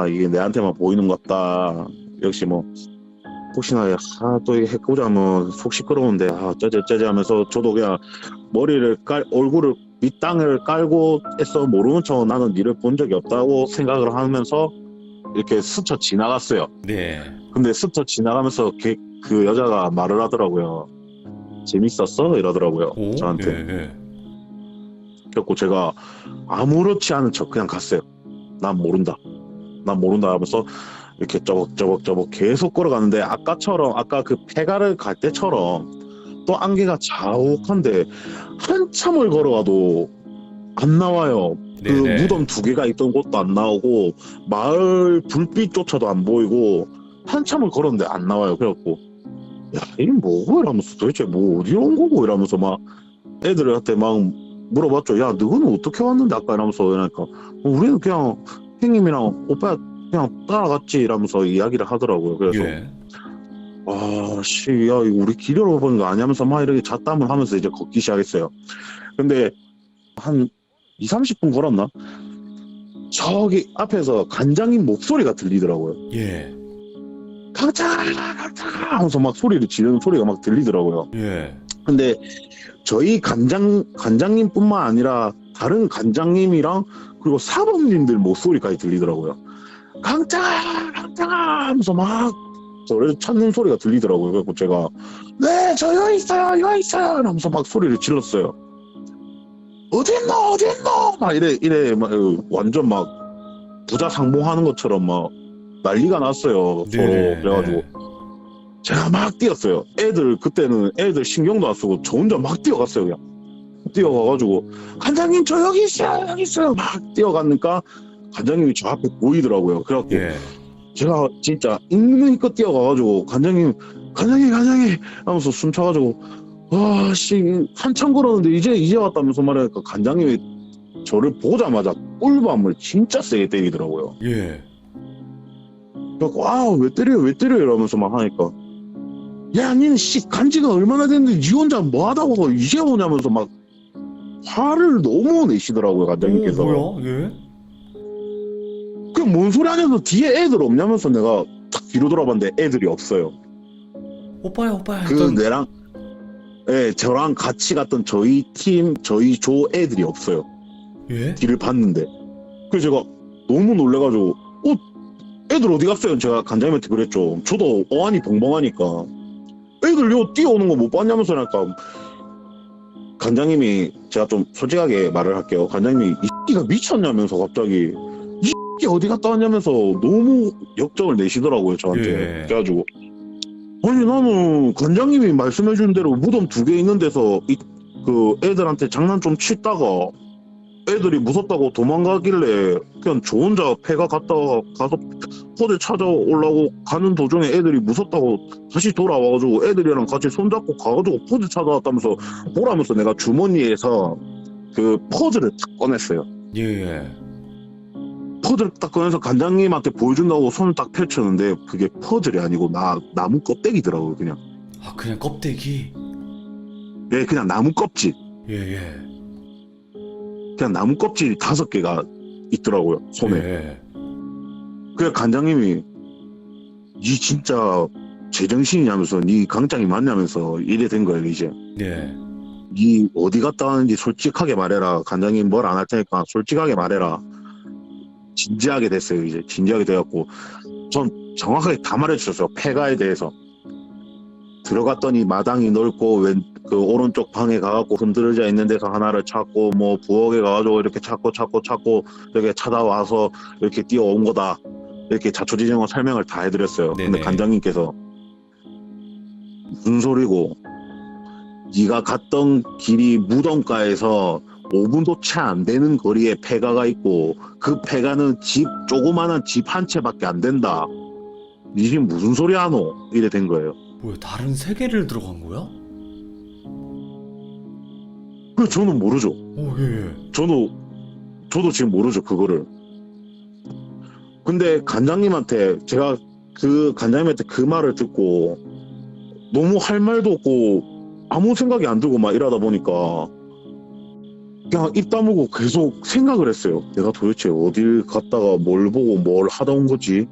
이게 내한테만 보이는 것 같다. 역시 뭐 혹시나 또 이게 해코자면 속 시끄러운데 어쩌지 하면서 저도 그냥 머리를 얼굴을 밑땅을 깔고 애써 모르는 척 나는 니를 본 적이 없다고 생각을 하면서 이렇게 스쳐 지나갔어요. 네. 근데 스쳐 지나가면서 그 여자가 말을 하더라고요. 재밌었어? 이러더라고요. 오? 저한테. 예, 예. 그래갖고 제가 아무렇지 않은 척 그냥 갔어요. 난 모른다 하면서 이렇게 저벅저벅 계속 걸어가는데 아까 그 폐가를 갈 때처럼 또 안개가 자욱한데 한참을 걸어가도 안 나와요. 그 네네. 무덤 2개가 있던 곳도 안 나오고 마을 불빛조차도 안 보이고 한참을 걸었는데 안 나와요. 그래갖고 야 이게 뭐고 이러면서 도대체 뭐 어디로 온 거고 이러면서 막 애들한테 막 물어봤죠. 야 너는 어떻게 왔는데 아까 이러면서 그러니까 우리는 그냥 형님이랑 오빠 그냥 따라갔지 이러면서 이야기를 하더라고요. 그래서 예. 야 이거 우리 길 잃어버린 거 아니면서 막 이렇게 잡담을 하면서 이제 걷기 시작했어요. 근데 한 2-30분 걸었나? 저기 앞에서 간장님 목소리가 들리더라고요. 예. 강창 하면서 막 소리를 지르는 소리가 막 들리더라고요. 예. 근데 저희 간장님뿐만 아니라 다른 간장님이랑 그리고 사범님들 목소리까지 들리더라고요. 강창 하면서 막 저를 찾는 소리가 들리더라고요. 그래서 제가 네, 저 여기 있어요 하면서 막 소리를 질렀어요. 어디 있노 막 이래 막 완전 막 부자 상봉하는 것처럼 막 난리가 났어요. 서로. 네네. 그래가지고 제가 막 뛰었어요. 그때는 애들 신경도 안 쓰고 저 혼자 막 뛰어갔어요. 그냥 뛰어가가지고 간장님 저 여기 있어요 막 뛰어가니까 간장님이 저 앞에 보이더라고요. 그래갖고 예. 제가 진짜 있는 힘껏 뛰어가가지고 간장님 하면서 숨차가지고 한참 걸었는데 이제 왔다면서 말하니까 간장님이 저를 보자마자 꿀밤을 진짜 세게 때리더라고요. 예. 그래갖고 왜 때려 이러면서 막 하니까 야 니는 간지가 얼마나 됐는데 니 혼자 뭐 하다고 이제 오냐면서 막 화를 너무 내시더라고요. 간장님께서. 뭐야? 예. 그 뭔 소리 하면서 뒤에 애들 없냐면서 내가 탁 뒤로 돌아봤는데 애들이 없어요. 오빠야. 그 저랑 같이 갔던 저희 조 애들이 없어요. 예? 뒤를 봤는데. 그래서 제가 너무 놀래가지고 애들 어디 갔어요? 제가 간장님한테 그랬죠. 저도 어안이 벙벙하니까 애들 뛰어오는 거 못 봤냐면서 하니까 간장님이 제가 좀 솔직하게 말을 할게요. 간장님이 이 새끼가 미쳤냐면서 갑자기 이 새끼 어디 갔다 왔냐면서 너무 역정을 내시더라고요. 저한테. 예. 그래가지고 아니 나는 관장님이 말씀해준 대로 무덤 2개 있는 데서 그 애들한테 장난 좀 치다가 애들이 무섭다고 도망가길래 그냥 저 혼자 폐가 가서 포대 찾아오려고 가는 도중에 애들이 무섭다고 다시 돌아와가지고 애들이랑 같이 손잡고 가가지고 포대 찾아왔다면서 보라면서 내가 주머니에서 그 퍼즐을 딱 꺼냈어요. 예. 퍼즐을 딱 꺼내서 간장님한테 보여준다고 손을 딱 펼쳤는데 그게 퍼즐이 아니고 나무 껍데기더라고요. 그냥 그냥 껍데기. 그냥 나무 껍질. 예. 그냥 나무 껍질이 5개가 있더라고요. 손에. 예. 그래 간장님이 니 진짜 제정신이냐면서 니 강장이 맞냐면서 이래 된 거예요. 이제 네. 니 어디 갔다 왔는지 솔직하게 말해라. 간장님 뭘 안 할 테니까 솔직하게 말해라. 진지하게 됐어요. 이제 진지하게 돼갖고 전 정확하게 다 말해주셨어요. 폐가에 대해서. 들어갔더니 마당이 넓고 그 오른쪽 방에 가갖고 흔들어져 있는 데서 하나를 찾고 뭐 부엌에 가가지고 이렇게 찾고 이렇게 찾아와서 이렇게 뛰어온 거다. 이렇게 자초지종을 설명을 다 해드렸어요. 네네. 근데 간장님께서 무슨 소리고 네가 갔던 길이 무덤가에서 5분도 채 안 되는 거리에 폐가가 있고 그 폐가는 조그마한 집 한 채밖에 안 된다. 니 지금 무슨 소리 하노? 이래 된 거예요. 뭐야, 다른 세계를 들어간 거야? 그 저는 모르죠. 오, 예. 저도 지금 모르죠, 그거를. 근데 간장님한테 제가 그 간장님한테 그 말을 듣고 너무 할 말도 없고 아무 생각이 안 들고 막 이러다 보니까 그냥 입 다물고 계속 생각을 했어요. 내가 도대체 어딜 갔다가 뭘 보고 뭘 하다 온 거지?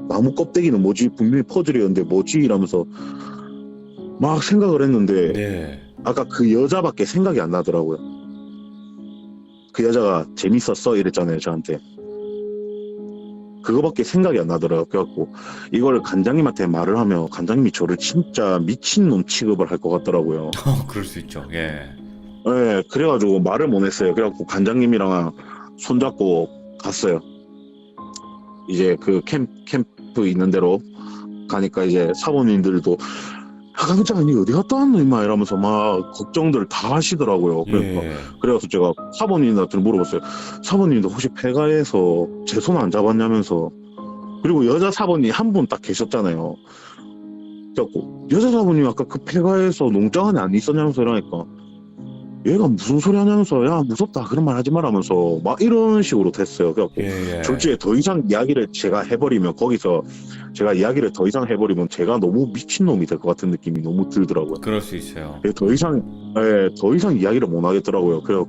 나무 껍데기는 뭐지? 분명히 퍼즐이었는데 뭐지? 이러면서 막 생각을 했는데 네. 아까 그 여자밖에 생각이 안 나더라고요. 그 여자가 재밌었어? 이랬잖아요, 저한테. 그거밖에 생각이 안 나더라고요. 그래갖고 이걸 간장님한테 말을 하면 간장님이 저를 진짜 미친놈 취급을 할 것 같더라고요. 그럴 수 있죠. 예. 네, 그래가지고 말을 못 했어요. 그래갖고 간장님이랑 손잡고 갔어요. 이제 그 캠프 있는 데로 가니까 이제 사모님들도 야, 강장님 어디 갔다 왔노 임마 이러면서 막 걱정들 다 하시더라고요. 그러니까 예. 그래서 제가 사모님한테 물어봤어요. 사모님도 혹시 폐가에서 제 손 안 잡았냐면서. 그리고 여자 사모님 한 분 딱 계셨잖아요. 그래갖고 여자 사모님 아까 그 폐가에서 농장 안에 안 있었냐면서 이러니까 얘가 무슨 소리 하냐면서 야 무섭다 그런 말 하지 말라면서 막 이런 식으로 됐어요. 그래갖고 예. 솔직히 더 이상 이야기를 제가 해버리면 거기서 제가 이야기를 더 이상 해버리면 제가 너무 미친놈이 될 것 같은 느낌이 너무 들더라고요. 그럴 수 있어요. 더 이상 이야기를 못 하겠더라고요. 그래서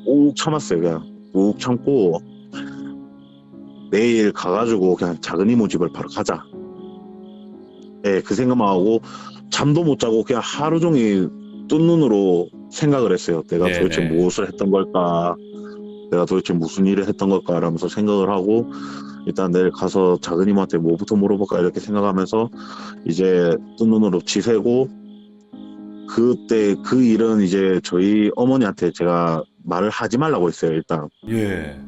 꾹 참았어요. 그냥 꾹 참고 내일 가가지고 그냥 작은 이모 집을 바로 가자. 예, 그 생각만 하고 잠도 못 자고 그냥 하루 종일 뜬 눈으로 생각을 했어요. 내가 네네. 도대체 무엇을 했던 걸까? 내가 도대체 무슨 일을 했던 걸까? 라면서 생각을 하고 일단 내일 가서 작은 이모한테 뭐부터 물어볼까 이렇게 생각하면서 이제 뜬 눈으로 지새고 그때 그 일은 이제 저희 어머니한테 제가 말을 하지 말라고 했어요. 일단 예.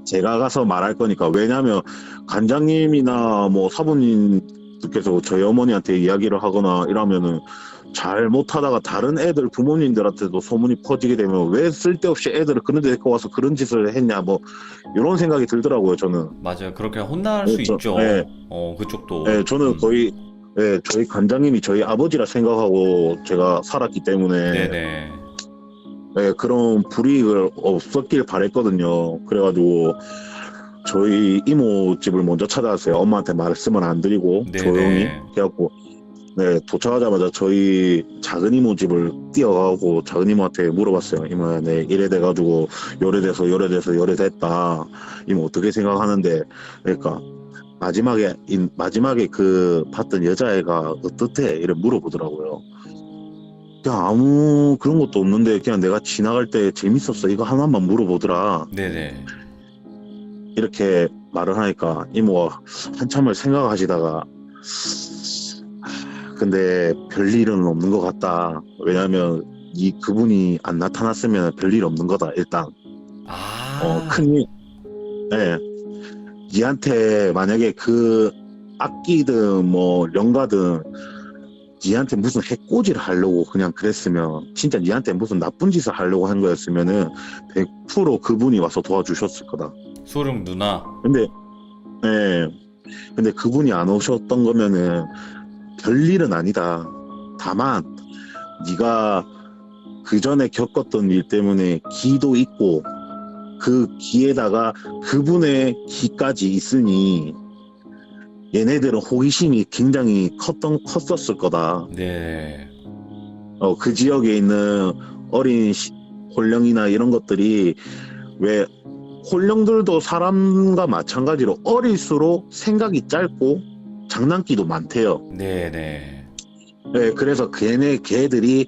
제가 가서 말할 거니까. 왜냐면 간장님이나 뭐 사부님께서 저희 어머니한테 이야기를 하거나 이러면은 잘 못하다가 다른 애들 부모님들한테도 소문이 퍼지게 되면 왜 쓸데없이 애들을 그런 데 데리고 와서 그런 짓을 했냐 뭐 이런 생각이 들더라고요. 저는. 맞아요. 그렇게 혼날 수 네, 있죠. 네. 그쪽도. 네, 저는 거의 저희 간장님이 저희 아버지라 생각하고 제가 살았기 때문에 네네. 그런 불이익을 없었길 바랬거든요. 그래가지고 저희 이모 집을 먼저 찾아왔어요. 엄마한테 말씀을 안 드리고 네네. 조용히. 그래갖고 도착하자마자 저희 작은 이모 집을 뛰어가고 작은 이모한테 물어봤어요. 이모야, 내 이래 돼가지고 요래 됐다. 이모 어떻게 생각하는데? 그러니까 마지막에 그 봤던 여자애가 어떻대? 이래 물어보더라고요. 그냥 아무 그런 것도 없는데 그냥 내가 지나갈 때 재밌었어. 이거 하나만 물어보더라. 네네. 이렇게 말을 하니까 이모가 한참을 생각하시다가 근데 별일은 없는 것 같다. 왜냐면 그분이 안 나타났으면 별일 없는 거다. 일단 큰일. 네. 니한테 만약에 그 악기든 뭐 영가든 니한테 무슨 해코지를 하려고 그냥 그랬으면 진짜 니한테 무슨 나쁜 짓을 하려고 한 거였으면은 100% 그분이 와서 도와주셨을 거다. 소룡 누나. 근데 그분이 안 오셨던 거면은 별일은 아니다. 다만 네가 그 전에 겪었던 일 때문에 기도 있고 그 기에다가 그분의 기까지 있으니 얘네들은 호기심이 굉장히 컸었을 거다. 네. 그 지역에 있는 어린 홀령이나 이런 것들이 왜 홀령들도 사람과 마찬가지로 어릴수록 생각이 짧고 장난기도 많대요. 네네. 네, 그래서 걔들이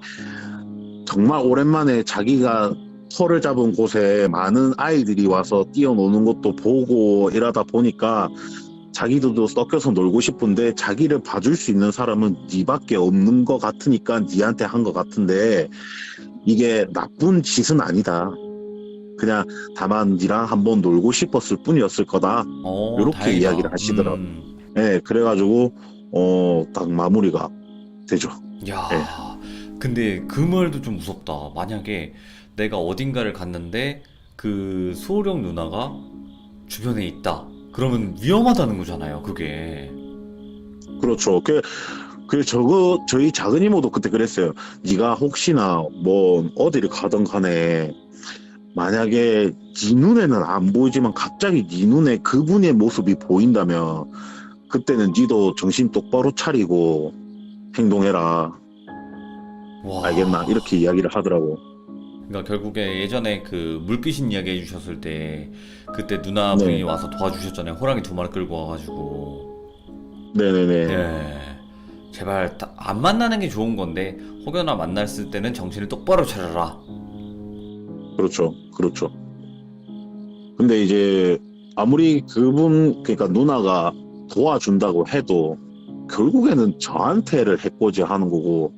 정말 오랜만에 자기가 터를 잡은 곳에 많은 아이들이 와서 뛰어노는 것도 보고 이러다 보니까 자기들도 섞여서 놀고 싶은데 자기를 봐줄 수 있는 사람은 니밖에 없는 것 같으니까 니한테 한 것 같은데 이게 나쁜 짓은 아니다. 그냥 다만 니랑 한번 놀고 싶었을 뿐이었을 거다. 이렇게 다행이다. 이야기를 하시더라고요. 네, 그래가지고 딱 마무리가 되죠. 야, 네. 근데 그 말도 좀 무섭다. 만약에 내가 어딘가를 갔는데 그 소룡 누나가 주변에 있다. 그러면 위험하다는 거잖아요, 그게. 그렇죠. 그래서 저희 작은 이모도 그때 그랬어요. 네가 혹시나 뭐 어디를 가든 간에 만약에 네 눈에는 안 보이지만 갑자기 네 눈에 그분의 모습이 보인다면 그때는 니도 정신 똑바로 차리고 행동해라. 와. 알겠나? 이렇게 이야기를 하더라고. 그러니까 결국에 예전에 그 물귀신 이야기 해주셨을 때 그때 누나분이 네. 와서 도와주셨잖아요. 호랑이 2마리 끌고 와가지고. 네네네. 네. 제발 안 만나는 게 좋은 건데 혹여나 만났을 때는 정신을 똑바로 차려라. 그렇죠. 그렇죠. 근데 이제 아무리 그러니까 누나가 도와준다고 해도 결국에는 저한테를 해코지 하는 거고,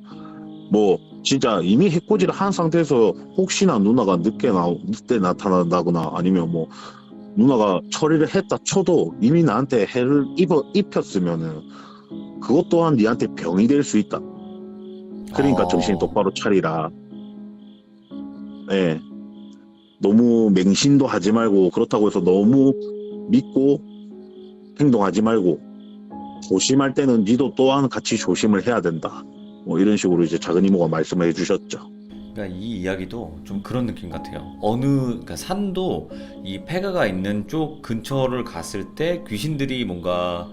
뭐 진짜 이미 해코지를 한 상태에서 혹시나 누나가 늦게 나타난다거나 아니면 뭐 누나가 처리를 했다 쳐도 이미 나한테 해를 입혔으면은 그것 또한 니한테 병이 될 수 있다. 그러니까 정신 똑바로 차리라. 예. 너무 맹신도 하지 말고, 그렇다고 해서 너무 믿고 행동하지 말고, 조심할 때는 니도 또한 같이 조심을 해야 된다. 뭐 이런 식으로 이제 작은 이모가 말씀을 해주셨죠. 그러니까 이 이야기도 좀 그런 느낌 같아요. 그러니까 산도 이 폐가가 있는 쪽 근처를 갔을 때 귀신들이 뭔가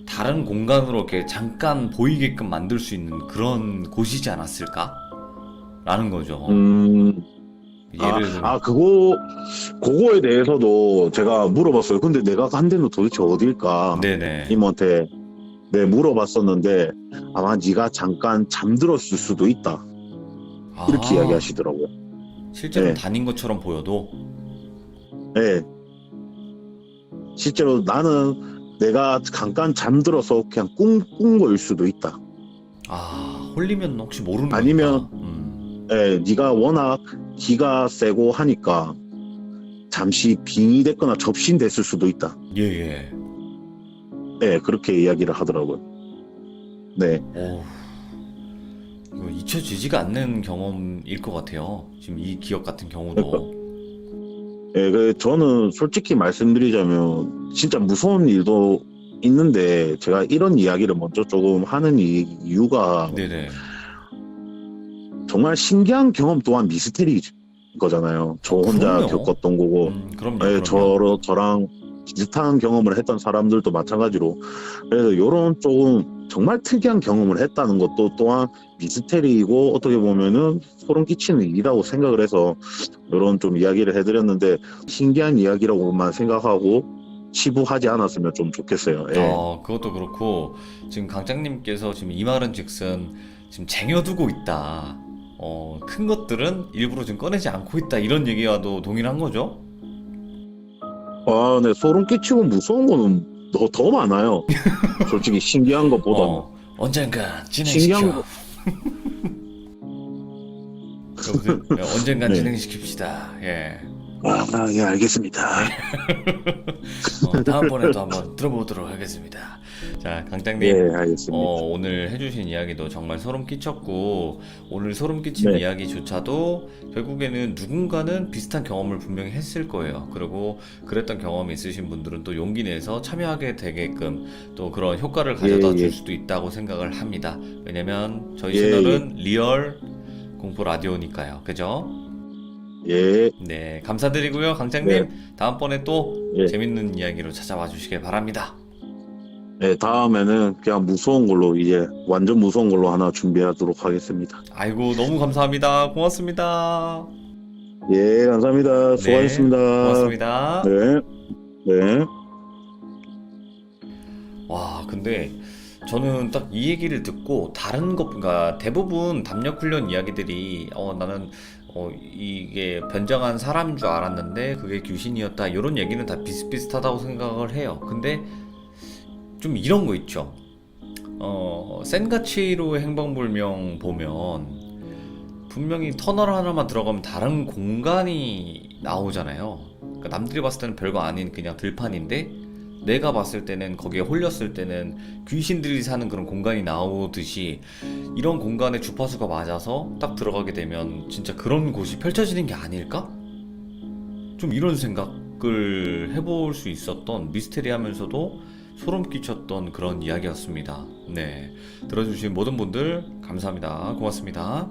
다른 공간으로 이렇게 잠깐 보이게끔 만들 수 있는 그런 곳이지 않았을까? 라는 거죠. 예를 들면 그거에 대해서도 제가 물어봤어요. 근데 내가 간 데는 도대체 어딜까? 네네. 이모한테 물어봤었는데 아마 네가 잠깐 잠들었을 수도 있다. 이렇게 이야기하시더라고요. 실제로 네. 다닌 것처럼 보여도 네. 실제로 나는 내가 잠깐 잠들어서 그냥 꾼 거일 수도 있다. 홀리면 혹시 모르는 아니면 거니까. 네가 워낙 기가 세고 하니까 잠시 빙의 됐거나 접신됐을 수도 있다. 예예. 네, 그렇게 이야기를 하더라고요. 네. 이거 잊혀지지가 않는 경험일 것 같아요. 지금 이 기억 같은 경우도. 저는 솔직히 말씀드리자면 진짜 무서운 일도 있는데 제가 이런 이야기를 먼저 조금 하는 이유가 네네. 정말 신기한 경험 또한 미스테리 거잖아요. 저 혼자 그럼요. 겪었던 거고, 그럼요. 저랑 비슷한 경험을 했던 사람들도 마찬가지로. 그래서 이런 조금 정말 특이한 경험을 했다는 것도 또한 미스테리이고 어떻게 보면은 소름 끼치는 일이라고 생각을 해서 이런 좀 이야기를 해드렸는데 신기한 이야기라고만 생각하고 치부하지 않았으면 좀 좋겠어요. 예. 그것도 그렇고 지금 강장님께서 지금 이 말은 즉슨 지금 쟁여두고 있다. 큰 것들은 일부러 지금 꺼내지 않고 있다. 이런 얘기와도 동일한 거죠? 네, 소름 끼치고 무서운 거는 더 많아요. 솔직히 신기한 것보다는. 언젠간 신기한 진행시켜. 거. 여보세요? 언젠간 네. 진행시킵시다. 예. 예, 알겠습니다. 다음번에도 한번 들어보도록 하겠습니다. 자, 강장님. 예, 알겠습니다. 오늘 해주신 이야기도 정말 소름 끼쳤고, 오늘 소름 끼친 네. 이야기조차도 결국에는 누군가는 비슷한 경험을 분명히 했을 거예요. 그리고 그랬던 경험이 있으신 분들은 또 용기 내서 참여하게 되게끔 또 그런 효과를 가져다 예. 줄 수도 있다고 생각을 합니다. 왜냐면 저희 예, 채널은 리얼 공포 라디오니까요. 그죠? 예, 네, 감사드리고요. 강장님, 다음번에 또 예. 재밌는 이야기로 찾아와 주시길 바랍니다. 네, 다음에는 그냥 무서운 걸로 이제 완전 무서운 걸로 하나 준비하도록 하겠습니다. 아이고, 너무 감사합니다. 고맙습니다. 예, 감사합니다. 수고하셨습니다. 고맙습니다. 네, 네. 와, 근데 저는 딱 이 얘기를 듣고 다른 것, 그러니까 대부분 담력 훈련 이야기들이 나는 이게 변장한 사람인 줄 알았는데 그게 귀신이었다. 이런 얘기는 다 비슷비슷하다고 생각을 해요. 근데 좀 이런 거 있죠. 센가치로의 행방불명 보면 분명히 터널 하나만 들어가면 다른 공간이 나오잖아요. 그러니까 남들이 봤을 때는 별거 아닌 그냥 들판인데 내가 봤을 때는 거기에 홀렸을 때는 귀신들이 사는 그런 공간이 나오듯이 이런 공간에 주파수가 맞아서 딱 들어가게 되면 진짜 그런 곳이 펼쳐지는 게 아닐까? 좀 이런 생각을 해볼 수 있었던 미스테리하면서도 소름 끼쳤던 그런 이야기였습니다. 네, 들어주신 모든 분들 감사합니다. 고맙습니다.